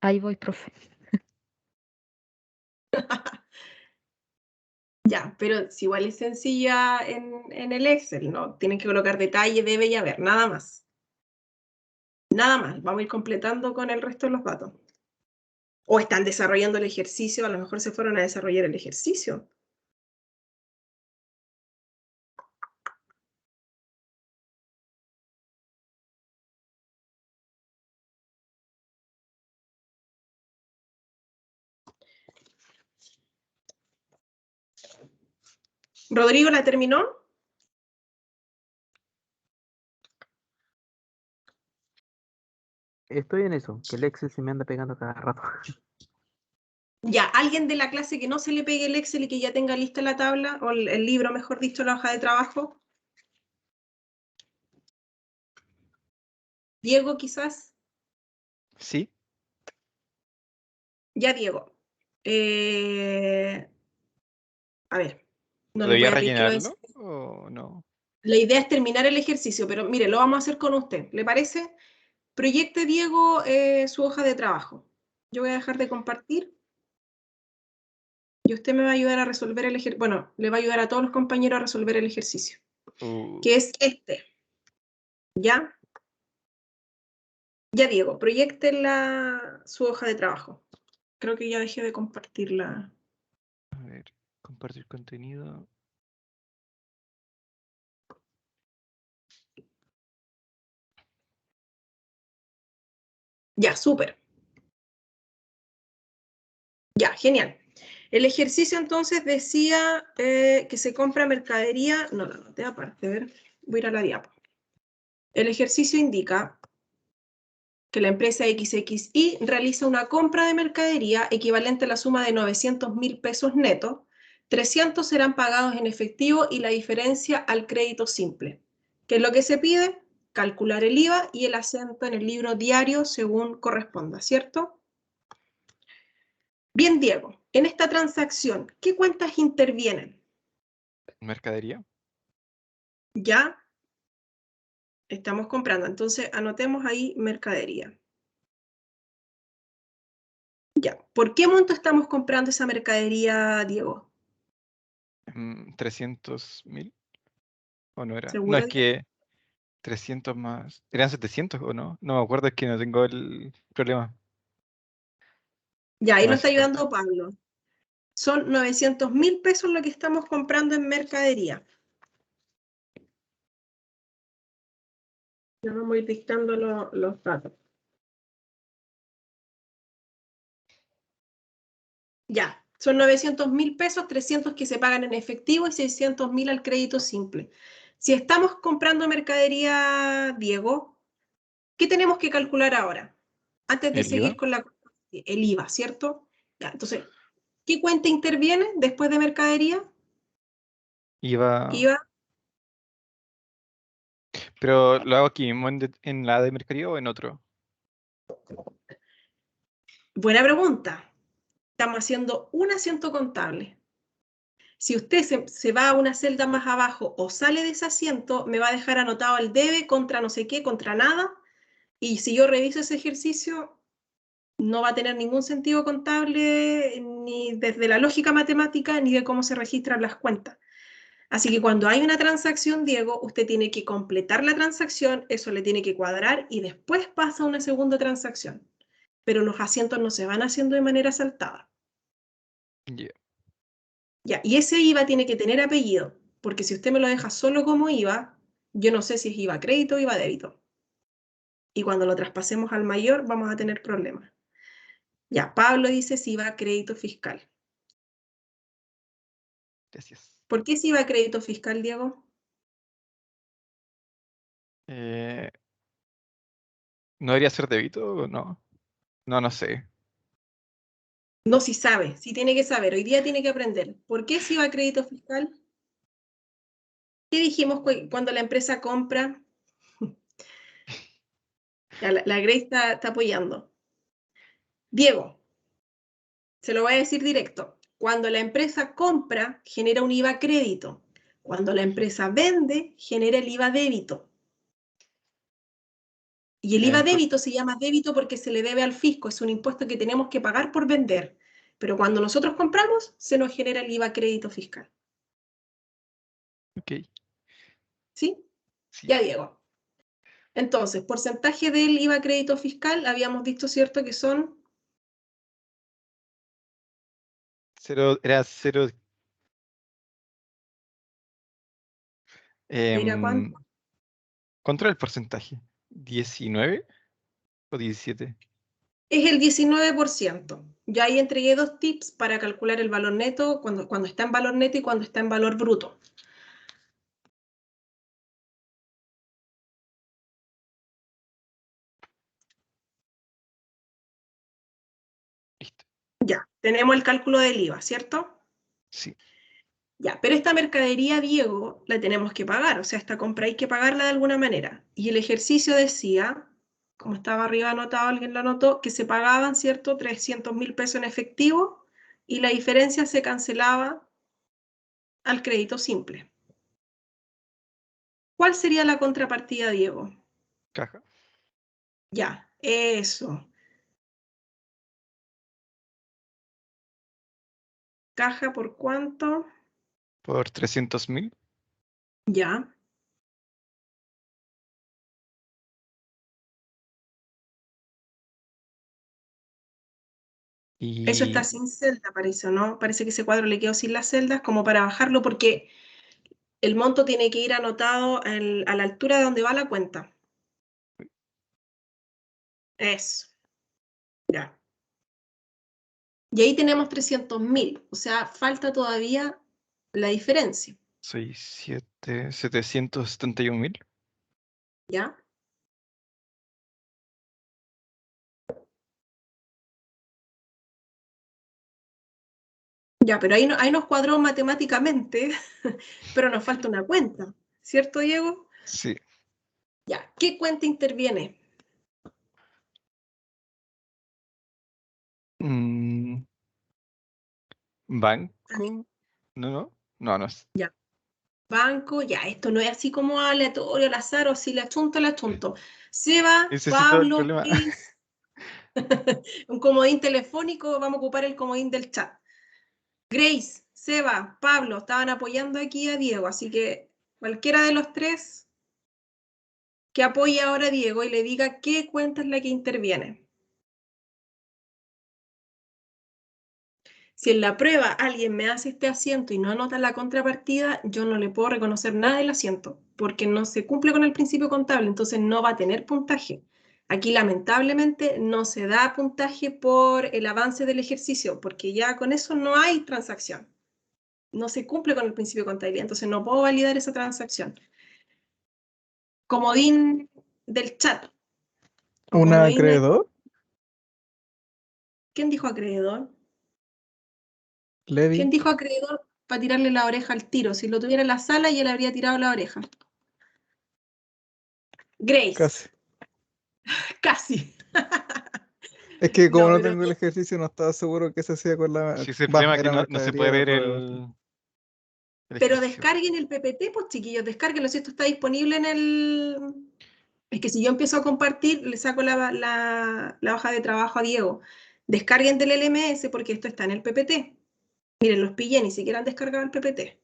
Ahí voy, profe. Ya, pero si igual es sencilla en el Excel, ¿no? Tienen que colocar detalle, debe y haber, nada más. Nada más, vamos a ir completando con el resto de los datos. O están desarrollando el ejercicio, a lo mejor se fueron a desarrollar el ejercicio. ¿Rodrigo la terminó? Estoy en eso, que el Excel se me anda pegando cada rato. Ya, alguien de la clase que no se le pegue el Excel y que ya tenga lista la tabla, o el libro, mejor dicho, la hoja de trabajo. Diego, quizás. Sí. Ya, Diego. A ver, no les voy ¿Debería a pedir que lo rellenarlo o no? La idea es terminar el ejercicio, pero mire, lo vamos a hacer con usted. ¿Le parece? Proyecte, Diego, su hoja de trabajo. Yo voy a dejar de compartir. Y usted me va a ayudar a resolver el ejercicio. Bueno, le va a ayudar a todos los compañeros a resolver el ejercicio. Que es este. ¿Ya? Ya, Diego, proyecte su hoja de trabajo. Creo que ya dejé de compartirla. A ver, compartir contenido. Ya, súper. Ya, genial. El ejercicio entonces decía que se compra mercadería. No, la anoté aparte, a ver, voy a ir a la diapo. El ejercicio indica que la empresa XXI realiza una compra de mercadería equivalente a la suma de 900.000 pesos netos. 300 serán pagados en efectivo y la diferencia al crédito simple. ¿Qué es lo que se pide? Calcular el IVA y el acento en el libro diario según corresponda, ¿cierto? Bien, Diego, en esta transacción, ¿qué cuentas intervienen? Mercadería. Ya estamos comprando, entonces anotemos ahí mercadería. Ya, ¿por qué monto estamos comprando esa mercadería, Diego? 300.000. ¿O no era? No, ¿Seguro? es que 300 más. ¿Eran 700 o no? No me acuerdo, es que no tengo el problema. Ya, ahí No nos hace está falta. ayudando Pablo. Son 900.000 pesos lo que estamos comprando en mercadería. Ya vamos a ir dictando los datos. Ya, son 900.000 pesos, 300 que se pagan en efectivo y 600.000 al crédito simple. Si estamos comprando mercadería, Diego, ¿qué tenemos que calcular ahora? Antes de ¿El seguir IVA? con el IVA, ¿cierto? Ya, entonces, ¿qué cuenta interviene después de mercadería? IVA. IVA. Pero lo hago aquí mismo en la de mercadería o en otro. Buena pregunta. Estamos haciendo un asiento contable. Si usted se va a una celda más abajo o sale de ese asiento, me va a dejar anotado el debe contra no sé qué, contra nada. Y si yo reviso ese ejercicio, no va a tener ningún sentido contable, ni desde la lógica matemática, ni de cómo se registran las cuentas. Así que cuando hay una transacción, Diego, usted tiene que completar la transacción, eso le tiene que cuadrar y después pasa a una segunda transacción. Pero los asientos no se van haciendo de manera saltada. Yeah. Ya, y ese IVA tiene que tener apellido, porque si usted me lo deja solo como IVA, yo no sé si es IVA crédito o IVA débito. Y cuando lo traspasemos al mayor, vamos a tener problemas. Ya, Pablo dice si IVA crédito fiscal. Gracias. ¿Por qué es IVA crédito fiscal, Diego? ¿No debería ser débito o no? No, no sé. No, si sabe, si tiene que saber. Hoy día tiene que aprender. ¿Por qué es IVA crédito fiscal? ¿Qué dijimos cuando la empresa compra? Ya, la Grace está apoyando. Diego, se lo voy a decir directo. Cuando la empresa compra, genera un IVA crédito. Cuando la empresa vende, genera el IVA débito. Y el IVA débito se llama débito porque se le debe al fisco, es un impuesto que tenemos que pagar por vender. Pero cuando nosotros compramos, se nos genera el IVA crédito fiscal. Ok. ¿Sí? Sí. Ya, Diego. Entonces, porcentaje del IVA crédito fiscal, habíamos visto, ¿cierto? Que son... Era 0. ¿Era cuánto? ¿Cuánto era el porcentaje? ¿19 o 17? Es el 19%. Yo ahí entregué 2 tips para calcular el valor neto, cuando está en valor neto y cuando está en valor bruto. Listo. Ya, tenemos el cálculo del IVA, ¿cierto? Sí. Ya, pero esta mercadería, Diego, la tenemos que pagar, o sea, esta compra hay que pagarla de alguna manera. Y el ejercicio decía, como estaba arriba anotado, alguien lo anotó, que se pagaban, ¿cierto? 300.000 pesos en efectivo y la diferencia se cancelaba al crédito simple. ¿Cuál sería la contrapartida, Diego? Caja. Ya, eso. ¿Caja por cuánto? Por 300.000. Ya. Eso está Y sin celda, parece, ¿no? Parece que ese cuadro le quedó sin las celdas, como para bajarlo, porque el monto tiene que ir anotado a la altura de donde va la cuenta. Eso, ya. Y ahí tenemos 300.000, o sea, falta todavía la diferencia, 771.000. ¿ya? Ya, pero ahí nos cuadró matemáticamente, pero nos falta una cuenta, ¿cierto, Diego? Sí. Ya, ¿qué cuenta interviene? Banco. No. Ya, banco, ya, esto no es así como aleatorio, al azar, o si le achunto, le achunto. Seba, Ese es todo el Pablo, problema. Chris, un comodín telefónico, vamos a ocupar el comodín del chat. Grace, Seba, Pablo, estaban apoyando aquí a Diego, así que cualquiera de los tres que apoye ahora a Diego y le diga qué cuenta es la que interviene. Si en la prueba alguien me hace este asiento y no anota la contrapartida, yo no le puedo reconocer nada del asiento, porque no se cumple con el principio contable, entonces no va a tener puntaje. Aquí lamentablemente no se da puntaje por el avance del ejercicio, porque ya con eso no hay transacción. No se cumple con el principio de contabilidad, entonces no puedo validar esa transacción. Comodín del chat. O ¿Un comodín de... acreedor? ¿Quién dijo acreedor? Levi. ¿Quién dijo acreedor para tirarle la oreja al tiro? Si lo tuviera en la sala, ya le habría tirado la oreja. Grace, Casi. casi. Es que como No, no pero tengo el ejercicio, no estaba seguro qué se hacía con la... Sí, es el Va, problema que era no se puede mercadería ver proveedor. el Pero ejercicio. descarguen el PPT, pues chiquillos, descarguenlo. Si esto está disponible en el... Es que si yo empiezo a compartir, le saco la hoja de trabajo a Diego. Descarguen del LMS porque esto está en el PPT. Miren, los pillé, ni siquiera han descargado el PPT.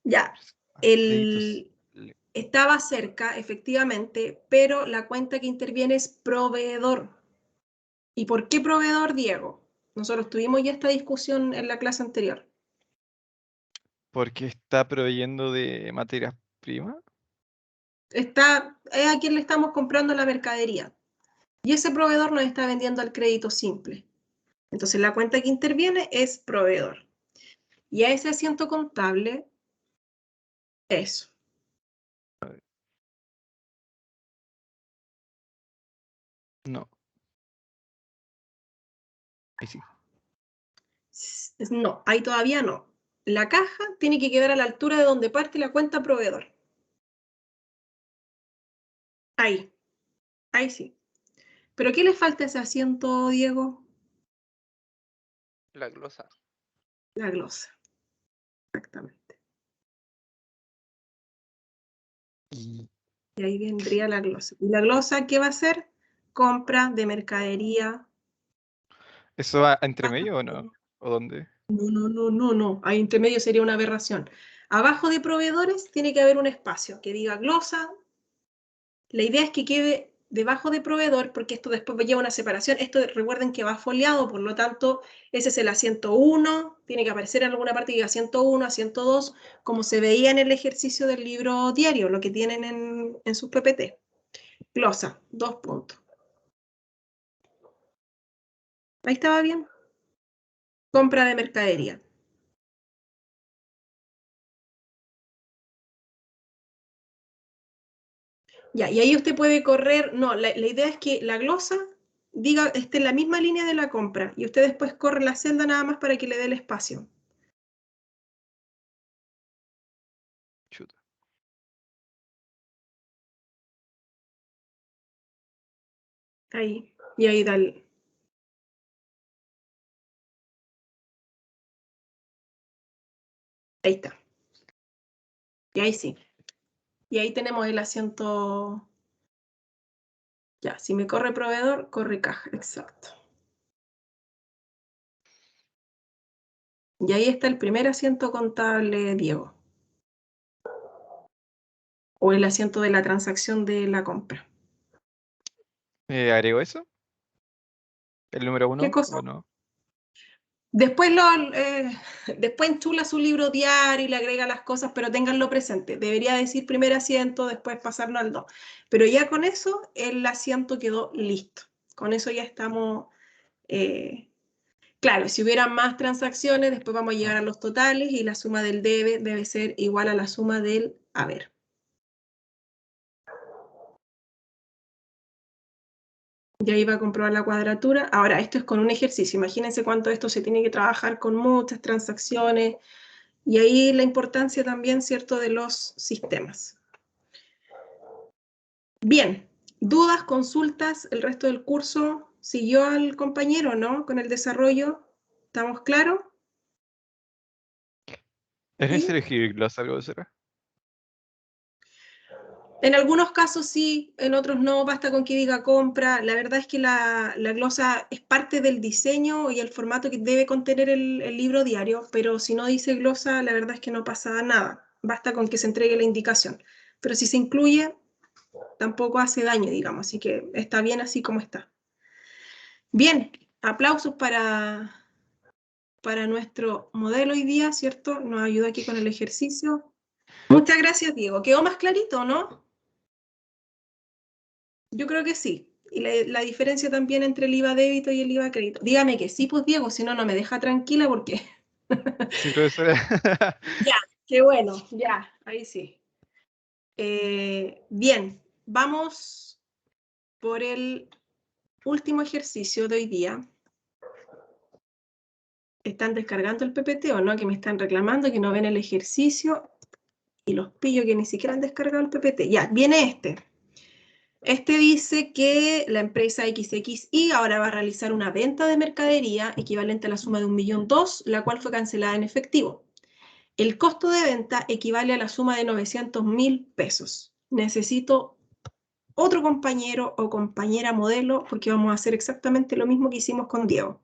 Ya, Créditos. estaba cerca, efectivamente, pero la cuenta que interviene es proveedor. ¿Y por qué proveedor, Diego? Nosotros tuvimos ya esta discusión en la clase anterior. Porque está proveyendo de materias primas. Es a quien le estamos comprando la mercadería. Y ese proveedor nos está vendiendo al crédito simple. Entonces la cuenta que interviene es proveedor. Y a ese asiento contable, eso. No. Ahí sí. No, ahí todavía no. La caja tiene que quedar a la altura de donde parte la cuenta proveedor. Ahí, ahí sí. ¿Pero qué le falta a ese asiento, Diego? La glosa. La glosa. Exactamente. Y Y ahí vendría la glosa. ¿Y la glosa qué va a ser? Compra de mercadería. ¿eso va entre medio o no? ¿O dónde? No. Ahí entre medio sería una aberración. Abajo de proveedores tiene que haber un espacio que diga glosa. La idea es que quede debajo de proveedor, porque esto después lleva una separación. Esto recuerden que va foliado, por lo tanto, ese es el asiento 1, tiene que aparecer en alguna parte que diga asiento 1, asiento 2, como se veía en el ejercicio del libro diario, lo que tienen en sus PPT. Glosa, 2 puntos. Ahí estaba bien. Compra de mercadería. Ya, y ahí usted puede correr, no, la idea es que la glosa diga, esté en la misma línea de la compra, y usted después corre la celda nada más para que le dé el espacio. Chuta. Ahí, y ahí dale. Ahí está. Y ahí sí. Y ahí tenemos el asiento. Ya, si me corre proveedor, corre caja, exacto. Y ahí está el primer asiento contable, Diego. O el asiento de la transacción de la compra. ¿Agrego eso? ¿El número ¿Qué 1 cosa? o no? Después, después enchula su libro diario y le agrega las cosas, pero ténganlo presente. Debería decir primer asiento, después pasarlo al 2. Pero ya con eso, el asiento quedó listo. Con eso ya estamos... claro, si hubieran más transacciones, después vamos a llegar a los totales y la suma del debe ser igual a la suma del haber. Y ahí va a comprobar la cuadratura. Ahora, esto es con un ejercicio. Imagínense cuánto esto se tiene que trabajar con muchas transacciones. Y ahí la importancia también, ¿cierto?, de los sistemas. Bien, dudas, consultas, el resto del curso siguió al compañero, ¿no? Con el desarrollo, ¿estamos claros? ¿Es ¿Sí? necesario escribir glosario, será? En algunos casos sí, en otros no, basta con que diga compra. La verdad es que la glosa es parte del diseño y el formato que debe contener el libro diario, pero si no dice glosa, la verdad es que no pasa nada. Basta con que se entregue la indicación. Pero si se incluye, tampoco hace daño, digamos, así que está bien así como está. Bien, aplausos para nuestro modelo hoy día, ¿cierto? Nos ayudó aquí con el ejercicio. Muchas gracias, Diego. ¿Quedó más clarito, no? Yo creo que sí. Y la diferencia también entre el IVA débito y el IVA crédito. Dígame que sí, pues Diego, si no, no me deja tranquila porque... Sí, profesora. Ya, qué bueno, ya, ahí sí. Bien, vamos por el último ejercicio de hoy día. ¿Están descargando el PPT o no? Que me están reclamando que no ven el ejercicio y los pillo que ni siquiera han descargado el PPT. Ya, viene este. Este dice que la empresa XXI ahora va a realizar una venta de mercadería equivalente a la suma de 1.200.000, la cual fue cancelada en efectivo. El costo de venta equivale a la suma de 900.000 pesos. Necesito otro compañero o compañera modelo porque vamos a hacer exactamente lo mismo que hicimos con Diego.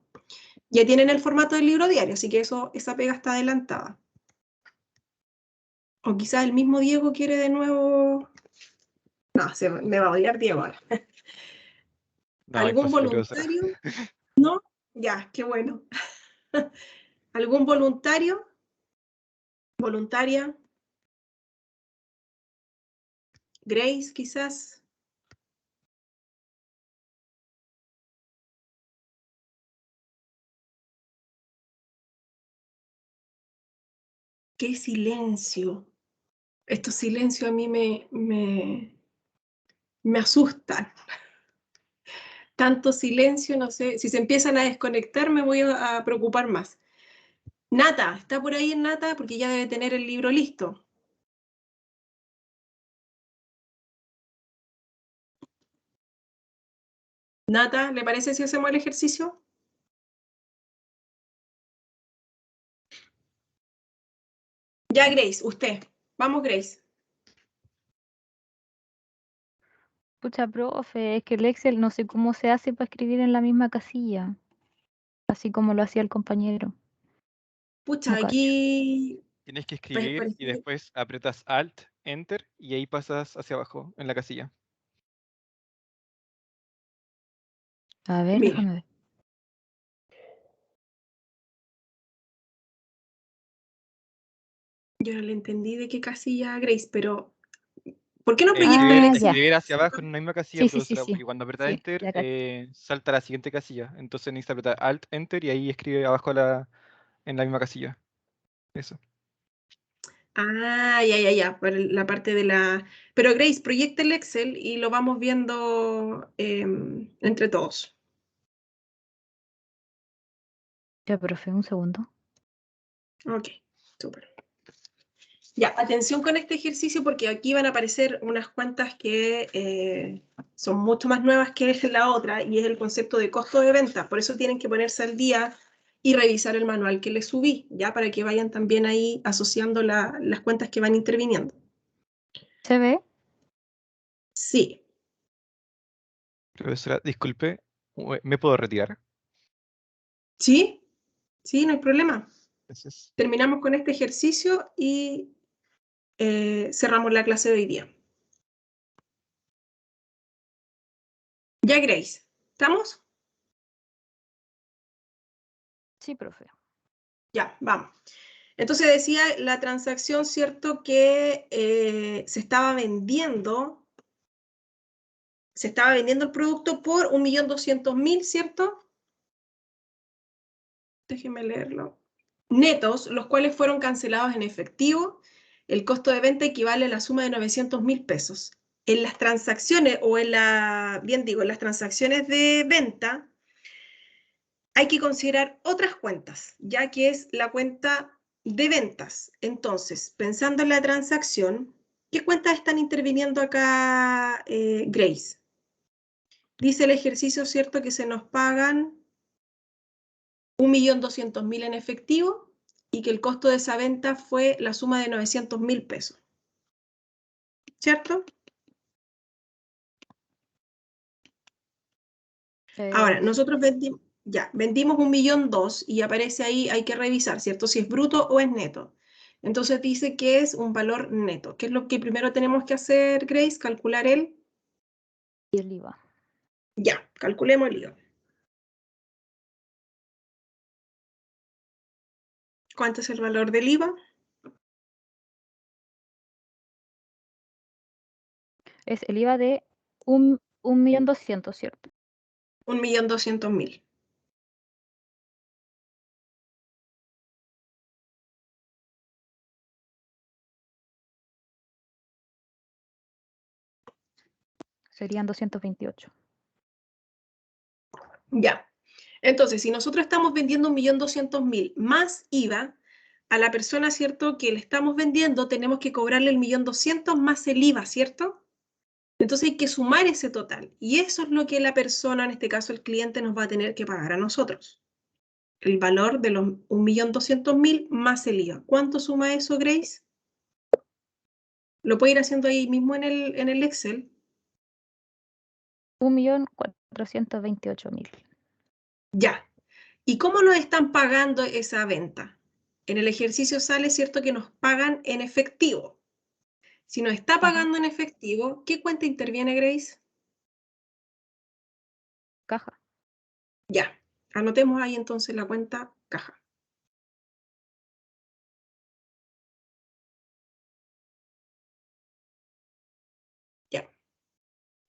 Ya tienen el formato del libro diario, así que esa pega está adelantada. O quizás el mismo Diego quiere de nuevo... No, me va a odiar Diego ahora. No, ¿Algún imposible, profesora. voluntario? ¿No? Ya, qué bueno. ¿Algún voluntario? ¿Voluntaria? Grace, quizás. ¡Qué silencio! Estos silencios a mí me asustan. Tanto silencio, no sé. Si se empiezan a desconectar, me voy a preocupar más. Nata, ¿está por ahí en Nata? Porque ya debe tener el libro listo. Nata, ¿le parece si hacemos el ejercicio? Ya, Grace, usted. Vamos, Grace. Pucha, profe, es que el Excel no sé cómo se hace para escribir en la misma casilla, así como lo hacía el compañero. Pucha, No cacho. aquí... Tienes que escribir y después apretas Alt, Enter y ahí pasas hacia abajo en la casilla. A ver, Mira, déjame ver. yo no le entendí de qué casilla, Grace, pero ¿por qué no proyecta el Escribir, Ah, Excel? ya. escribir hacia abajo en la misma casilla, Sí, sí, sí, profesora, sí. porque cuando apretas Sí, Enter, ya cacho. salta a la siguiente casilla. Entonces necesitas apretar Alt, Enter y ahí escribe abajo en la misma casilla. Eso. Ah, ya, por la parte de la... Pero Grace, proyecta el Excel y lo vamos viendo entre todos. Ya, profe, un segundo. Ok, súper. Ya, atención con este ejercicio porque aquí van a aparecer unas cuantas que son mucho más nuevas que la otra y es el concepto de costo de venta. Por eso tienen que ponerse al día y revisar el manual que les subí, ya para que vayan también ahí asociando las cuentas que van interviniendo. ¿Se ve? Sí. Profesora, disculpe, ¿me puedo retirar? ¿Sí? Sí, no hay problema. Gracias. Terminamos con este ejercicio y cerramos la clase de hoy día. Ya, Grace, ¿estamos? Sí, profe. Ya, vamos. Entonces decía la transacción, ¿cierto? Que se estaba vendiendo el producto por 1.200.000, ¿cierto? Déjenme leerlo. Netos, los cuales fueron cancelados en efectivo. El costo de venta equivale a la suma de 900.000 pesos. En las transacciones, o en las transacciones de venta, hay que considerar otras cuentas, ya que es la cuenta de ventas. Entonces, pensando en la transacción, ¿qué cuentas están interviniendo acá, Grace? Dice el ejercicio, ¿cierto?, que se nos pagan 1.200.000 en efectivo y que el costo de esa venta fue la suma de 900.000 pesos. ¿Cierto? Ahora, nosotros vendimos 1.200.000 y aparece ahí, hay que revisar, ¿cierto? Si es bruto o es neto. Entonces dice que es un valor neto. ¿Qué es lo que primero tenemos que hacer, Grace? Calcular el IVA. Ya, calculemos el IVA. ¿Cuánto es el valor del IVA? Es el IVA de 1.200.000, ¿cierto? 1.200.000. Serían 228. Ya. Entonces, si nosotros estamos vendiendo 1.200.000 más IVA, a la persona, ¿cierto?, que le estamos vendiendo, tenemos que cobrarle el 1.200.000 más el IVA, ¿cierto? Entonces hay que sumar ese total. Y eso es lo que la persona, en este caso el cliente, nos va a tener que pagar a nosotros. El valor de los 1.200.000 más el IVA. ¿Cuánto suma eso, Grace? Lo puede ir haciendo ahí mismo en el Excel. 1.428.000. Ya. ¿Y cómo nos están pagando esa venta? En el ejercicio sale, ¿cierto?, que nos pagan en efectivo. Si nos está pagando en efectivo, ¿qué cuenta interviene, Grace? Caja. Ya. Anotemos ahí entonces la cuenta caja. Ya.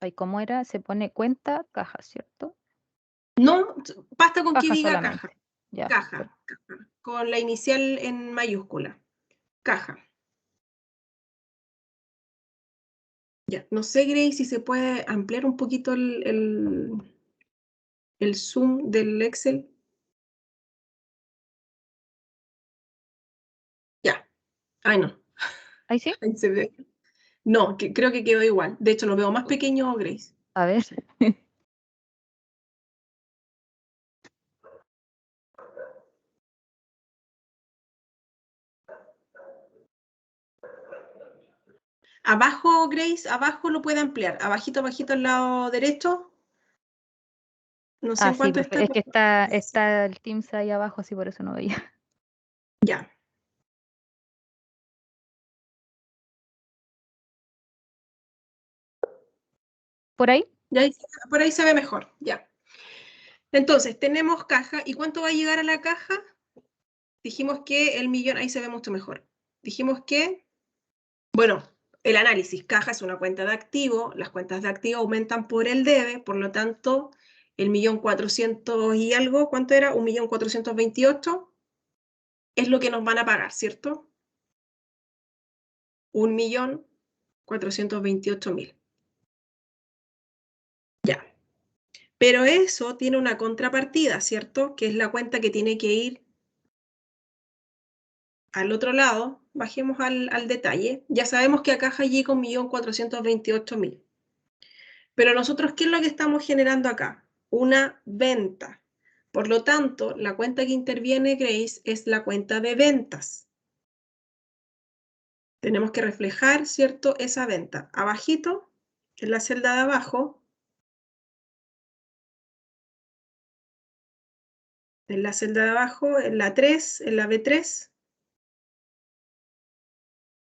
Ahí, ¿cómo era? Se pone cuenta caja, ¿cierto? No, basta con que Caja diga solamente. caja. Ya. Caja. Con la inicial en mayúscula. Caja. Ya. No sé, Grace, si se puede ampliar un poquito el zoom del Excel. Ya. Ay, no. ¿Ahí sí? Ahí se ve. No, creo que quedó igual. De hecho, lo veo más pequeño, Grace. A ver. Abajo, Grace, abajo lo puede ampliar. Abajito, abajito al lado derecho. No sé en Sí, cuánto profe, está. es que está el Teams ahí abajo, así por eso no veía. Ya. ¿Por ahí? Ya por ahí se ve mejor. Ya. Entonces, tenemos caja. ¿Y cuánto va a llegar a la caja? Dijimos que el millón, ahí se ve mucho mejor. Dijimos que, bueno, el análisis, caja es una cuenta de activo, las cuentas de activo aumentan por el debe, por lo tanto, el 1.400.000 y algo, ¿cuánto era? 1.428.000 es lo que nos van a pagar, ¿cierto? 1.428.000. Ya. Pero eso tiene una contrapartida, ¿cierto? Que es la cuenta que tiene que ir al otro lado. Bajemos al detalle. Ya sabemos que a caja llega 1.428.000. Pero nosotros, ¿qué es lo que estamos generando acá? Una venta. Por lo tanto, la cuenta que interviene, Grace, es la cuenta de ventas. Tenemos que reflejar, ¿cierto?, esa venta. Abajito, en la celda de abajo, en la celda de abajo, en la 3, en la B3,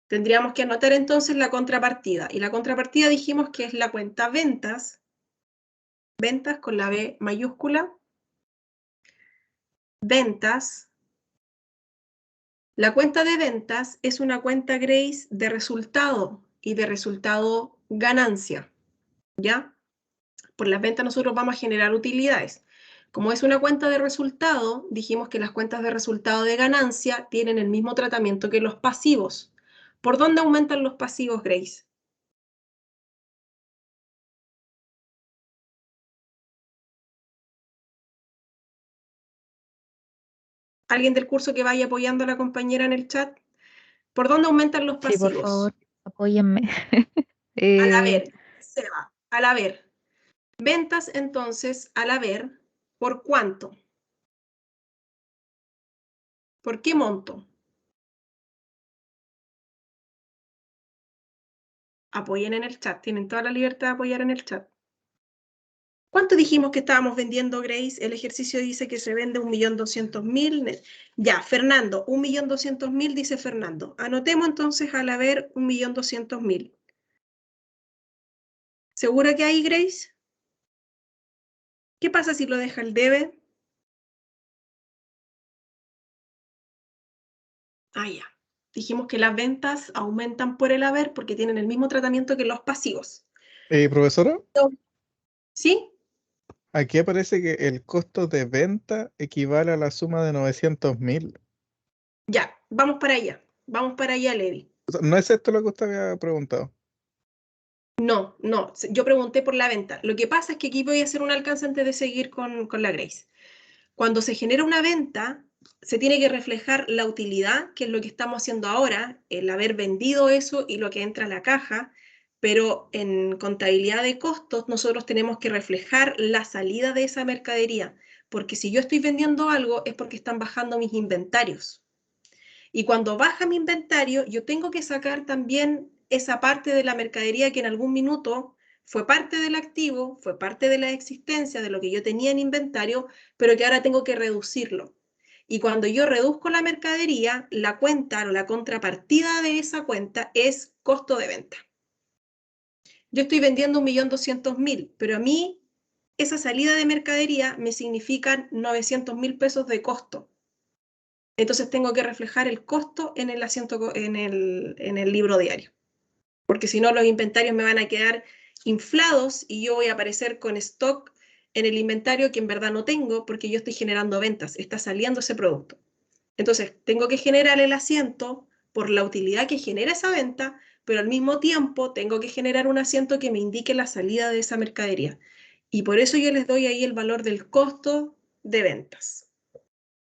tendríamos que anotar entonces la contrapartida. Y la contrapartida dijimos que es la cuenta ventas, ventas con la B mayúscula, ventas. La cuenta de ventas es una cuenta, Grace, de resultado y de resultado ganancia, ¿ya? Por las ventas nosotros vamos a generar utilidades. Como es una cuenta de resultado, dijimos que las cuentas de resultado de ganancia tienen el mismo tratamiento que los pasivos. ¿Por dónde aumentan los pasivos, Grace? ¿Alguien del curso que vaya apoyando a la compañera en el chat? ¿Por dónde aumentan los Sí, por pasivos? favor, apóyenme. Al haber, Seba, al haber. Ventas, entonces, al haber, ¿por cuánto? ¿Por qué monto? Apoyen en el chat, tienen toda la libertad de apoyar en el chat. ¿Cuánto dijimos que estábamos vendiendo, Grace? El ejercicio dice que se vende 1.200.000. Ya, Fernando, 1.200.000, dice Fernando. Anotemos entonces al haber 1.200.000. ¿Segura que hay, Grace? ¿Qué pasa si lo deja el debe? Ah, ya. Dijimos que las ventas aumentan por el haber porque tienen el mismo tratamiento que los pasivos. Profesora, ¿Sí? aquí aparece que el costo de venta equivale a la suma de 900.000. Ya, vamos para allá. Vamos para allá, Levi. O sea, ¿no es esto lo que usted había preguntado? No, no, yo pregunté por la venta. Lo que pasa es que aquí voy a hacer un alcance antes de seguir con la Grace. Cuando se genera una venta, se tiene que reflejar la utilidad, que es lo que estamos haciendo ahora, el haber vendido eso y lo que entra a la caja, pero en contabilidad de costos nosotros tenemos que reflejar la salida de esa mercadería, porque si yo estoy vendiendo algo es porque están bajando mis inventarios. Y cuando baja mi inventario, yo tengo que sacar también esa parte de la mercadería que en algún minuto fue parte del activo, fue parte de la existencia de lo que yo tenía en inventario, pero que ahora tengo que reducirlo. Y cuando yo reduzco la mercadería, la cuenta o la contrapartida de esa cuenta es costo de venta. Yo estoy vendiendo 1.200.000, pero a mí esa salida de mercadería me significan 900.000 pesos de costo. Entonces tengo que reflejar el costo en el asiento, en el libro diario. Porque si no, los inventarios me van a quedar inflados y yo voy a aparecer con stock en el inventario que en verdad no tengo porque yo estoy generando ventas, está saliendo ese producto. Entonces, tengo que generar el asiento por la utilidad que genera esa venta, pero al mismo tiempo tengo que generar un asiento que me indique la salida de esa mercadería. Y por eso yo les doy ahí el valor del costo de ventas.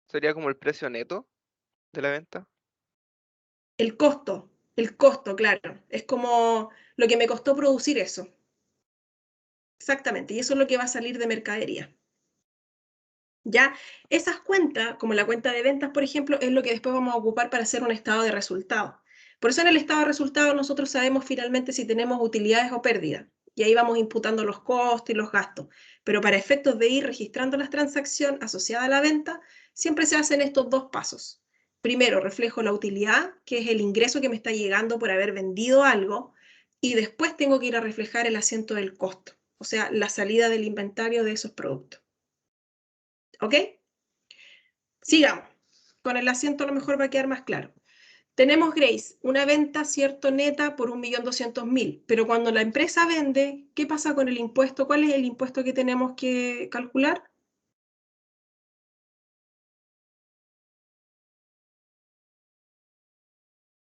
Sería como el precio neto de la venta. El costo, claro. Es como lo que me costó producir eso. Exactamente, y eso es lo que va a salir de mercadería. Ya, esas cuentas, como la cuenta de ventas, por ejemplo, es lo que después vamos a ocupar para hacer un estado de resultados. Por eso en el estado de resultados nosotros sabemos finalmente si tenemos utilidades o pérdidas. Y ahí vamos imputando los costos y los gastos. Pero para efectos de ir registrando las transacciones asociadas a la venta, siempre se hacen estos dos pasos. Primero, reflejo la utilidad, que es el ingreso que me está llegando por haber vendido algo, y después tengo que ir a reflejar el asiento del costo, o sea, la salida del inventario de esos productos. ¿Ok? Sigamos. Con el asiento a lo mejor va a quedar más claro. Tenemos, Grace, una venta, cierto, neta por 1.200.000, pero cuando la empresa vende, ¿qué pasa con el impuesto? ¿Cuál es el impuesto que tenemos que calcular?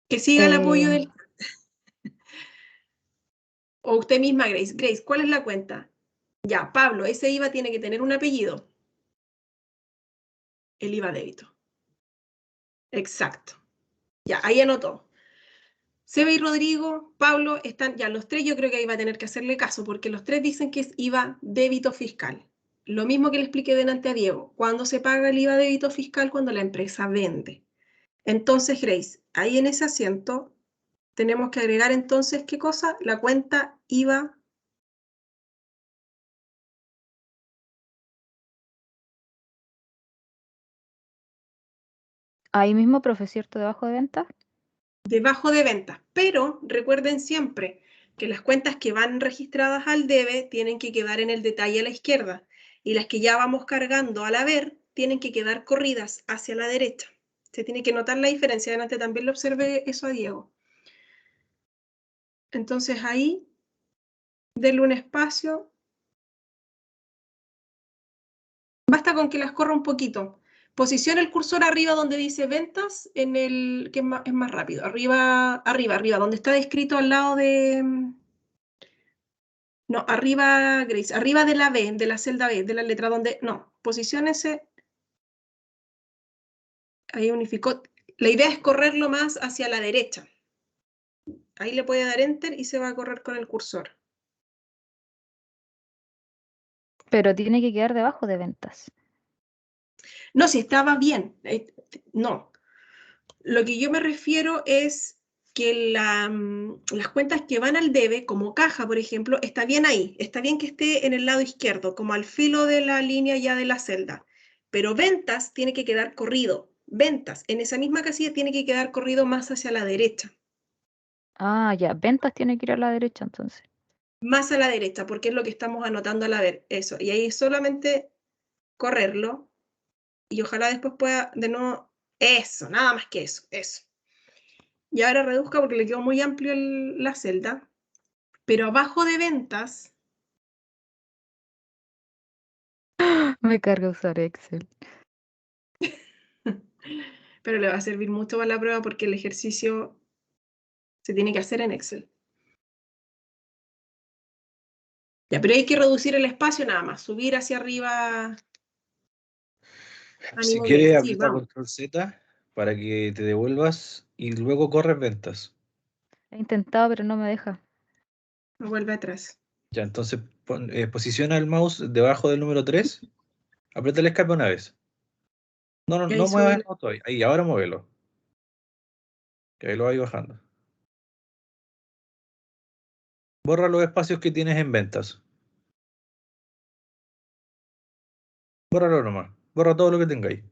Que siga el apoyo del... O usted misma, Grace. Grace, ¿cuál es la cuenta? Ya, Pablo, ese IVA tiene que tener un apellido. El IVA débito. Exacto. Ya, ahí anotó. Seba y Rodrigo, Pablo, están ya los tres, yo creo que ahí va a tener que hacerle caso, porque los tres dicen que es IVA débito fiscal. Lo mismo que le expliqué delante a Diego, cuando se paga el IVA débito fiscal cuando la empresa vende. Entonces, Grace, ahí en ese asiento tenemos que agregar entonces, ¿qué cosa? La cuenta IVA. Ahí mismo, profe, ¿cierto? Debajo de ventas. Debajo de ventas, pero recuerden siempre que las cuentas que van registradas al debe tienen que quedar en el detalle a la izquierda y las que ya vamos cargando al haber tienen que quedar corridas hacia la derecha. Se tiene que notar la diferencia. Adelante también le observé eso a Diego. Entonces ahí, denle un espacio. Basta con que las corra un poquito. Posiciona el cursor arriba donde dice ventas, en el que es más rápido. Arriba, donde está descrito al lado de... No, arriba, Grace, arriba de la B, de la celda B, de la letra donde... No, posiciónese. Ahí unificó. La idea es correrlo más hacia la derecha. Ahí le puede dar Enter y se va a correr con el cursor. Pero tiene que quedar debajo de ventas. No, si estaba bien. No. Lo que yo me refiero es que las cuentas que van al debe, como caja, por ejemplo, está bien ahí. Está bien que esté en el lado izquierdo, como al filo de la línea ya de la celda. Pero ventas tiene que quedar corrido. Ventas, en esa misma casilla tiene que quedar corrido más hacia la derecha. Ah, ya, ventas tiene que ir a la derecha entonces. Más a la derecha, porque es lo que estamos anotando al haber. Eso. Y ahí solamente correrlo. Y ojalá después pueda de nuevo... Eso, nada más que eso. Eso. Y ahora reduzca porque le quedó muy amplio la celda. Pero abajo de ventas... Me carga usar Excel. Pero le va a servir mucho para la prueba porque el ejercicio se tiene que hacer en Excel. Ya, pero hay que reducir el espacio nada más, subir hacia arriba. Si Ánimo, quieres, Grace. Sí, aprieta vamos. Control Z para que te devuelvas y luego corres ventas. He intentado, pero no me deja. Me vuelve atrás. Ya, entonces posiciona el mouse debajo del número 3. Aprieta el escape una vez. No, no, Y ahí no muevas sube el mouse todavía. Ahí, ahora muévelo. Que ahí lo vais bajando. Borra los espacios que tienes en ventas. Bórralo nomás. Borra todo lo que tengáis.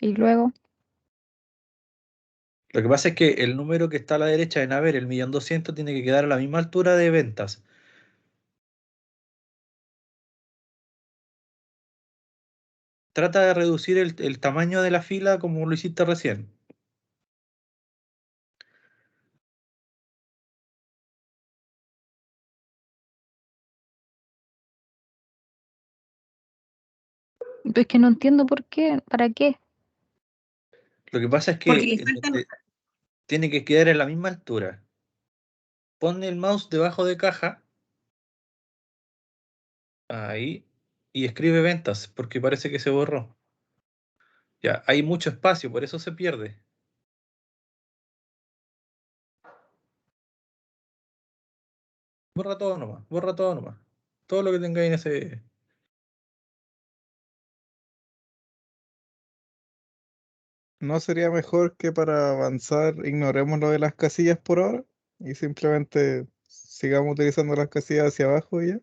Y luego, Lo que pasa es que el número que está a la derecha en haber, el 1.200.000, tiene que quedar a la misma altura de ventas. Trata de reducir el tamaño de la fila como lo hiciste recién. es que no entiendo por qué, para qué. Lo que pasa es porque que le faltan... tiene que quedar en la misma altura. Pon el mouse debajo de caja. Ahí. Y escribe ventas, porque parece que se borró. Ya, hay mucho espacio, por eso se pierde. Borra todo nomás, borra todo nomás. Todo lo que tengáis en ese... ¿No sería mejor que para avanzar ignoremos lo de las casillas por ahora y simplemente sigamos utilizando las casillas hacia abajo y ya?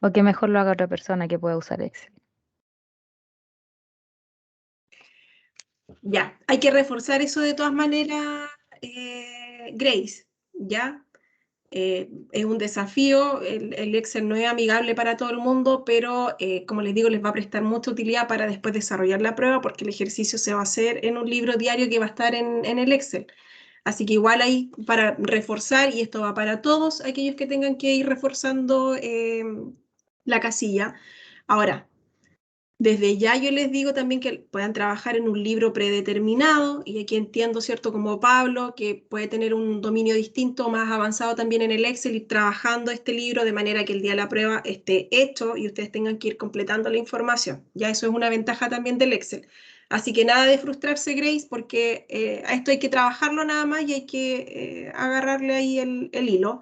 O que mejor lo haga otra persona que pueda usar Excel. Ya, hay que reforzar eso de todas maneras, Grace, ¿ya? Es un desafío, el Excel no es amigable para todo el mundo, pero como les digo, les va a prestar mucha utilidad para después desarrollar la prueba, porque el ejercicio se va a hacer en un libro diario que va a estar en el Excel. Así que igual ahí para reforzar, y esto va para todos aquellos que tengan que ir reforzando la casilla. Ahora, desde ya yo les digo también que puedan trabajar en un libro predeterminado, y aquí entiendo, ¿cierto? Como Pablo, que puede tener un dominio distinto, más avanzado también en el Excel, y trabajando este libro de manera que el día de la prueba esté hecho y ustedes tengan que ir completando la información. Ya eso es una ventaja también del Excel. Así que nada de frustrarse, Grace, porque a esto hay que trabajarlo nada más y hay que agarrarle ahí el hilo.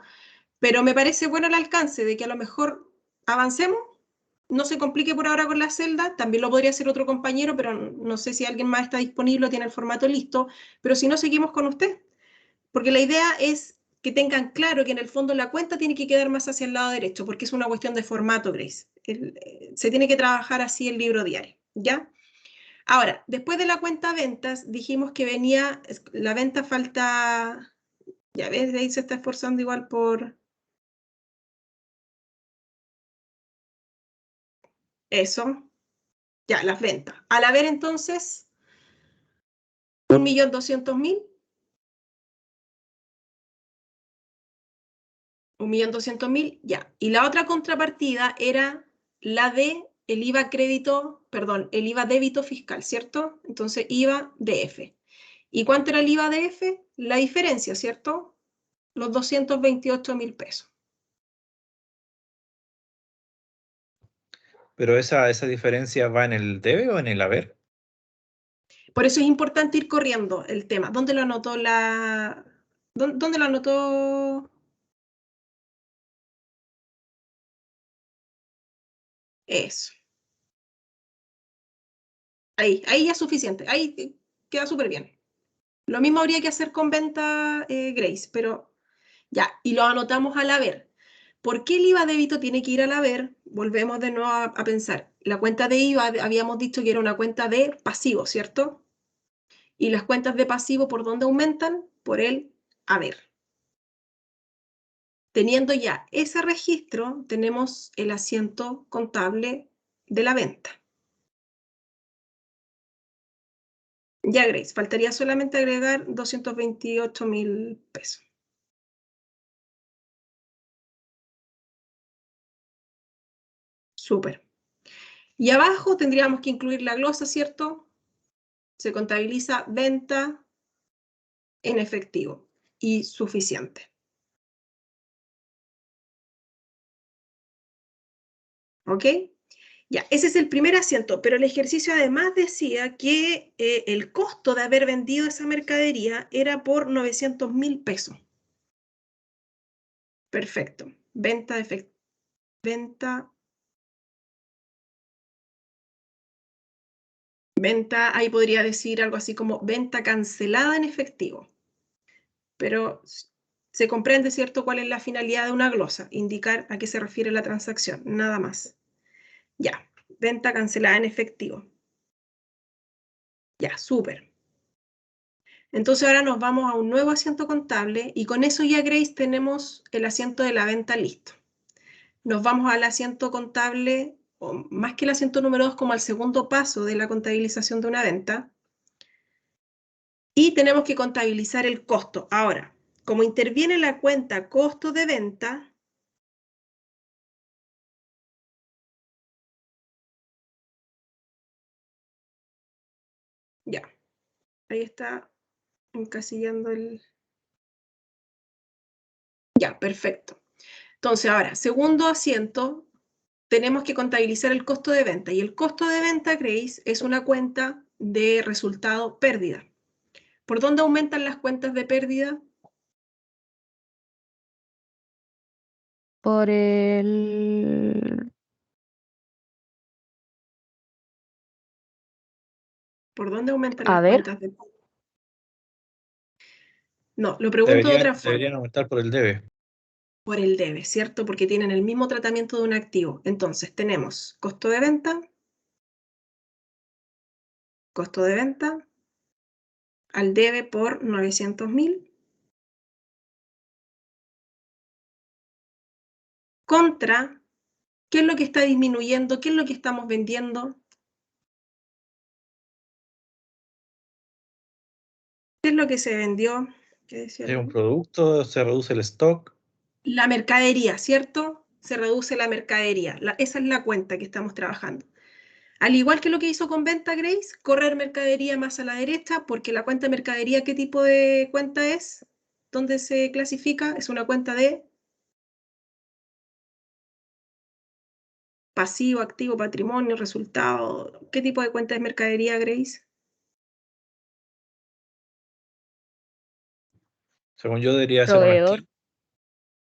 Pero me parece bueno el alcance de que a lo mejor avancemos, no se complique por ahora con la celda, también lo podría hacer otro compañero, pero no sé si alguien más está disponible o tiene el formato listo, pero si no, seguimos con usted. Porque la idea es que tengan claro que en el fondo la cuenta tiene que quedar más hacia el lado derecho, porque es una cuestión de formato, Grace. Se tiene que trabajar así el libro diario, ¿ya? Ahora, después de la cuenta ventas, dijimos que venía, la venta falta, ya ves, Grace se está esforzando igual por... Eso, ya, las ventas. Al haber entonces 1.200.000, 1.200.000, ya. Y la otra contrapartida era la de el IVA crédito, perdón, el IVA débito fiscal, ¿cierto? Entonces IVA DF. ¿Y cuánto era el IVA DF? La diferencia, ¿cierto? Los 228.000 pesos. Pero esa diferencia va en el debe o en el haber. Por eso es importante ir corriendo el tema. ¿Dónde lo anotó la... ¿Dónde lo anotó? Eso. Ahí ya es suficiente. Ahí queda súper bien. Lo mismo habría que hacer con venta, Grace, pero ya, y lo anotamos al haber. ¿Por qué el IVA débito tiene que ir al haber? Volvemos de nuevo a pensar. La cuenta de IVA habíamos dicho que era una cuenta de pasivo, ¿cierto? Y las cuentas de pasivo, ¿por dónde aumentan? Por el haber. Teniendo ya ese registro, tenemos el asiento contable de la venta. Ya, Grace, faltaría solamente agregar 228.000 pesos. Súper. Y abajo tendríamos que incluir la glosa, ¿cierto? Se contabiliza venta en efectivo y suficiente. ¿Ok? Ya, ese es el primer asiento, pero el ejercicio además decía que el costo de haber vendido esa mercadería era por 900.000 pesos. Perfecto. Venta de efectivo. Venta, ahí podría decir algo así como venta cancelada en efectivo. Pero se comprende, ¿cierto?, cuál es la finalidad de una glosa, indicar a qué se refiere la transacción, nada más. Ya, venta cancelada en efectivo. Ya, súper. Entonces ahora nos vamos a un nuevo asiento contable y con eso ya, Grace, tenemos el asiento de la venta listo. Nos vamos al asiento contable, o más que el asiento número 2, como al segundo paso de la contabilización de una venta. Y tenemos que contabilizar el costo. Ahora, como interviene la cuenta costo de venta, ya, ahí está encasillando el... Ya, perfecto. Entonces ahora, segundo asiento, tenemos que contabilizar el costo de venta. Y el costo de venta, Grace, es una cuenta de resultado pérdida. ¿Por dónde aumentan las cuentas de pérdida? Por el... ¿Por dónde aumentan A las ver. cuentas de pérdida? No, lo pregunto de otra forma. Deberían aumentar por el debe. Por el debe, ¿cierto? Porque tienen el mismo tratamiento de un activo. Entonces, tenemos costo de venta, al debe por 900.000, contra, ¿qué es lo que está disminuyendo? ¿Qué es lo que estamos vendiendo? ¿Qué es lo que se vendió? ¿Qué decía Es un el- producto, se reduce el stock. La mercadería, ¿cierto? Se reduce la mercadería. Esa es la cuenta que estamos trabajando. Al igual que lo que hizo con venta, Grace, correr mercadería más a la derecha, porque la cuenta de mercadería, ¿qué tipo de cuenta es? ¿Dónde se clasifica? Es una cuenta de pasivo, activo, patrimonio, resultado. ¿Qué tipo de cuenta es mercadería, Grace? Según yo, debería ser un Proveedor. activo.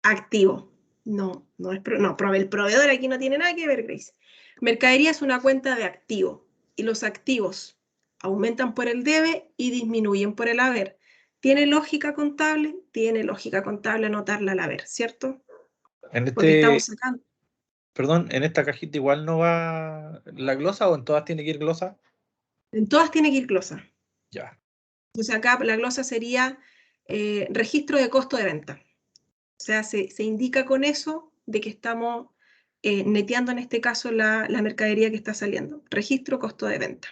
Activo. No, el proveedor aquí no tiene nada que ver, Grace. Mercadería es una cuenta de activo y los activos aumentan por el debe y disminuyen por el haber. ¿Tiene lógica contable? Tiene lógica contable anotarla al haber, ¿cierto? En Porque estamos este, sacando. perdón, en esta cajita igual no va la glosa o en todas tiene que ir glosa. En todas tiene que ir glosa. Ya. Entonces acá la glosa sería registro de costo de venta. O sea, se indica con eso de que estamos neteando en este caso la mercadería que está saliendo. Registro costo de venta.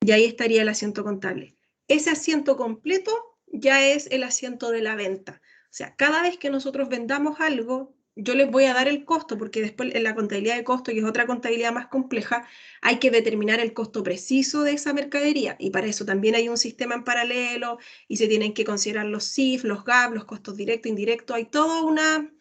Y ahí estaría el asiento contable. Ese asiento completo ya es el asiento de la venta. O sea, cada vez que nosotros vendamos algo, yo les voy a dar el costo, porque después en la contabilidad de costo, que es otra contabilidad más compleja, hay que determinar el costo preciso de esa mercadería. Y para eso también hay un sistema en paralelo y se tienen que considerar los CIF, los GAP, los costos directos, indirectos. Hay toda una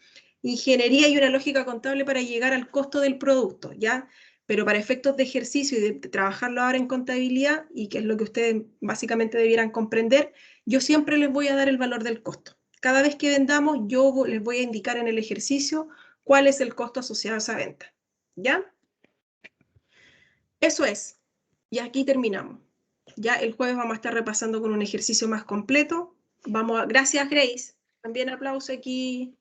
ingeniería y una lógica contable para llegar al costo del producto, ¿ya? Pero para efectos de ejercicio y de trabajarlo ahora en contabilidad, y que es lo que ustedes básicamente debieran comprender, yo siempre les voy a dar el valor del costo. Cada vez que vendamos, yo les voy a indicar en el ejercicio cuál es el costo asociado a esa venta. ¿Ya? Eso es. Y aquí terminamos. Ya el jueves vamos a estar repasando con un ejercicio más completo. Gracias, Grace. También aplauso aquí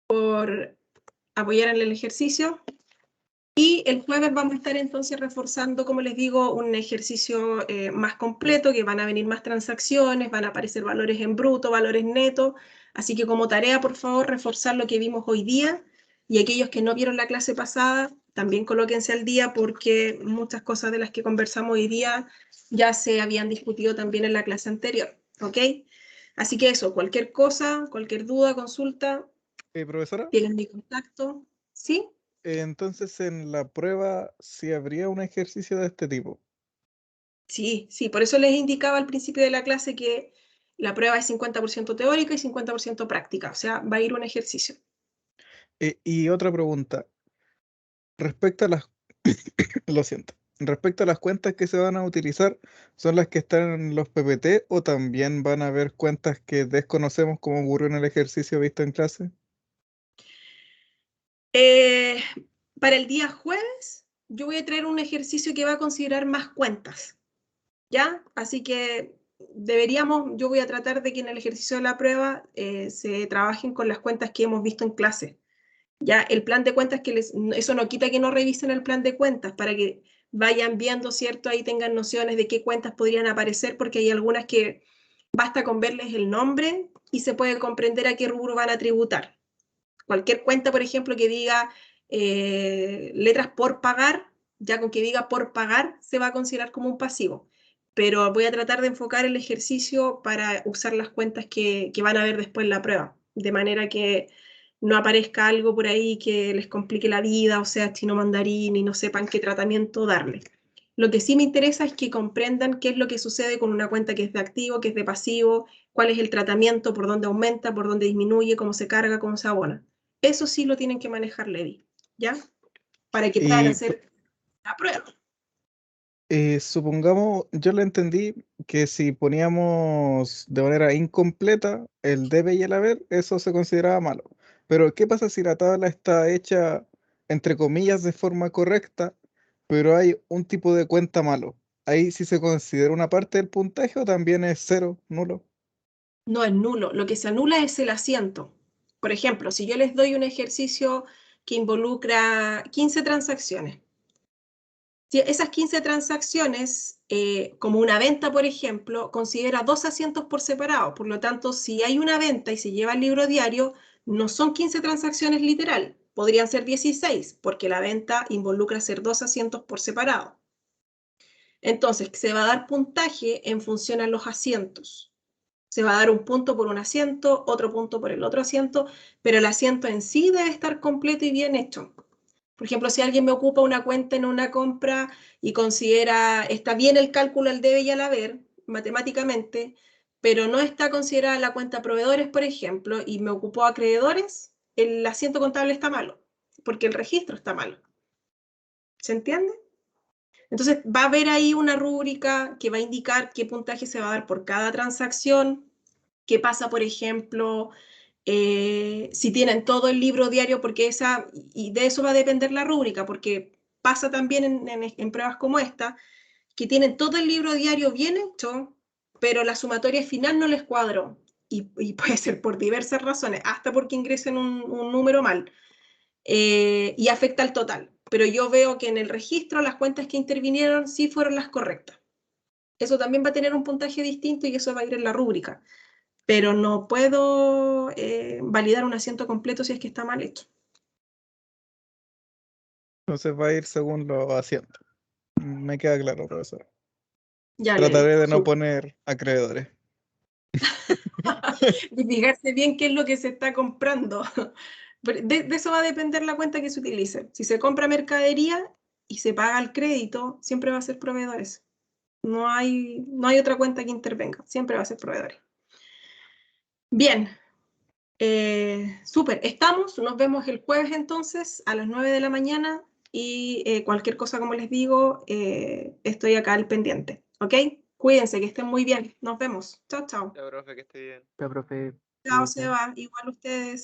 por apoyar en el ejercicio. Y el jueves vamos a estar entonces reforzando, como les digo, un ejercicio más completo, que van a venir más transacciones, van a aparecer valores en bruto, valores netos. Así que como tarea, por favor, reforzar lo que vimos hoy día. Y aquellos que no vieron la clase pasada, también colóquense al día, porque muchas cosas de las que conversamos hoy día ya se habían discutido también en la clase anterior. ¿Ok? Así que eso, cualquier cosa, cualquier duda, consulta, Profesora, tienen mi contacto. ¿Sí? entonces en la prueba sí habría un ejercicio de este tipo. Sí, sí, por eso les indicaba al principio de la clase que la prueba es 50% teórica y 50% práctica, o sea, va a ir un ejercicio. Y otra pregunta, respecto a las, lo siento, respecto a las cuentas que se van a utilizar, ¿son las que están en los PPT o también van a haber cuentas que desconocemos como ocurrió en el ejercicio visto en clase? Para el día jueves, yo voy a traer un ejercicio que va a considerar más cuentas, ¿ya? Así que yo voy a tratar de que en el ejercicio de la prueba se trabajen con las cuentas que hemos visto en clase. Ya el plan de cuentas, eso no quita que no revisen el plan de cuentas para que vayan viendo, ¿cierto? Ahí tengan nociones de qué cuentas podrían aparecer, porque hay algunas que basta con verles el nombre y se puede comprender a qué rubro van a tributar. Cualquier cuenta, por ejemplo, que diga letras por pagar, ya con que diga por pagar, se va a considerar como un pasivo. Pero voy a tratar de enfocar el ejercicio para usar las cuentas que van a ver después en la prueba, de manera que no aparezca algo por ahí que les complique la vida, o sea, chino mandarín y no sepan qué tratamiento darle. Lo que sí me interesa es que comprendan qué es lo que sucede con una cuenta que es de activo, que es de pasivo, cuál es el tratamiento, por dónde aumenta, por dónde disminuye, cómo se carga, cómo se abona. Eso sí lo tienen que manejar Levi, ¿ya? Para que puedan Y hacer la prueba. supongamos, yo le entendí que si poníamos de manera incompleta el debe y el haber, eso se consideraba malo. Pero ¿qué pasa si la tabla está hecha, entre comillas, de forma correcta, pero hay un tipo de cuenta malo? ¿Ahí sí se considera una parte del puntaje o también es cero, nulo? No es nulo, lo que se anula es el asiento. Por ejemplo, si yo les doy un ejercicio que involucra 15 transacciones, si esas 15 transacciones, como una venta, por ejemplo, considera 2 asientos por separado. Por lo tanto, si hay una venta y se lleva el libro diario, no son 15 transacciones literal, podrían ser 16, porque la venta involucra hacer 2 asientos por separado. Entonces, se va a dar puntaje en función a los asientos. Se va a dar un punto por un asiento, otro punto por el otro asiento, pero el asiento en sí debe estar completo y bien hecho. Por ejemplo, si alguien me ocupa una cuenta en una compra y está bien el cálculo al debe y al haber, matemáticamente, pero no está considerada la cuenta proveedores, por ejemplo, y me ocupó acreedores, el asiento contable está malo, porque el registro está malo. ¿Se entiende? Entonces va a haber ahí una rúbrica que va a indicar qué puntaje se va a dar por cada transacción, ¿Qué pasa, por ejemplo, si tienen todo el libro diario? Porque y de eso va a depender la rúbrica, porque pasa también en pruebas como esta, que tienen todo el libro diario bien hecho, pero la sumatoria final no les cuadró. Y puede ser por diversas razones, hasta porque ingresen un número mal, y afecta al total. Pero yo veo que en el registro las cuentas que intervinieron sí fueron las correctas. Eso también va a tener un puntaje distinto y eso va a ir en la rúbrica. Pero no puedo validar un asiento completo si es que está mal hecho. Entonces va a ir según los asientos. Me queda claro, profesor. Ya, Trataré de no sí. poner acreedores. Y fijarse bien qué es lo que se está comprando. De eso va a depender la cuenta que se utilice. Si se compra mercadería y se paga el crédito, siempre va a ser proveedores. No hay otra cuenta que intervenga, siempre va a ser proveedores. Bien, súper, nos vemos el jueves entonces a las 9 de la mañana y cualquier cosa, como les digo, estoy acá al pendiente, ¿ok? Cuídense, que estén muy bien, nos vemos. Chao, chao. Ya, profe, que esté bien. Ya, profe. Chao, cuídese. Seba, igual ustedes.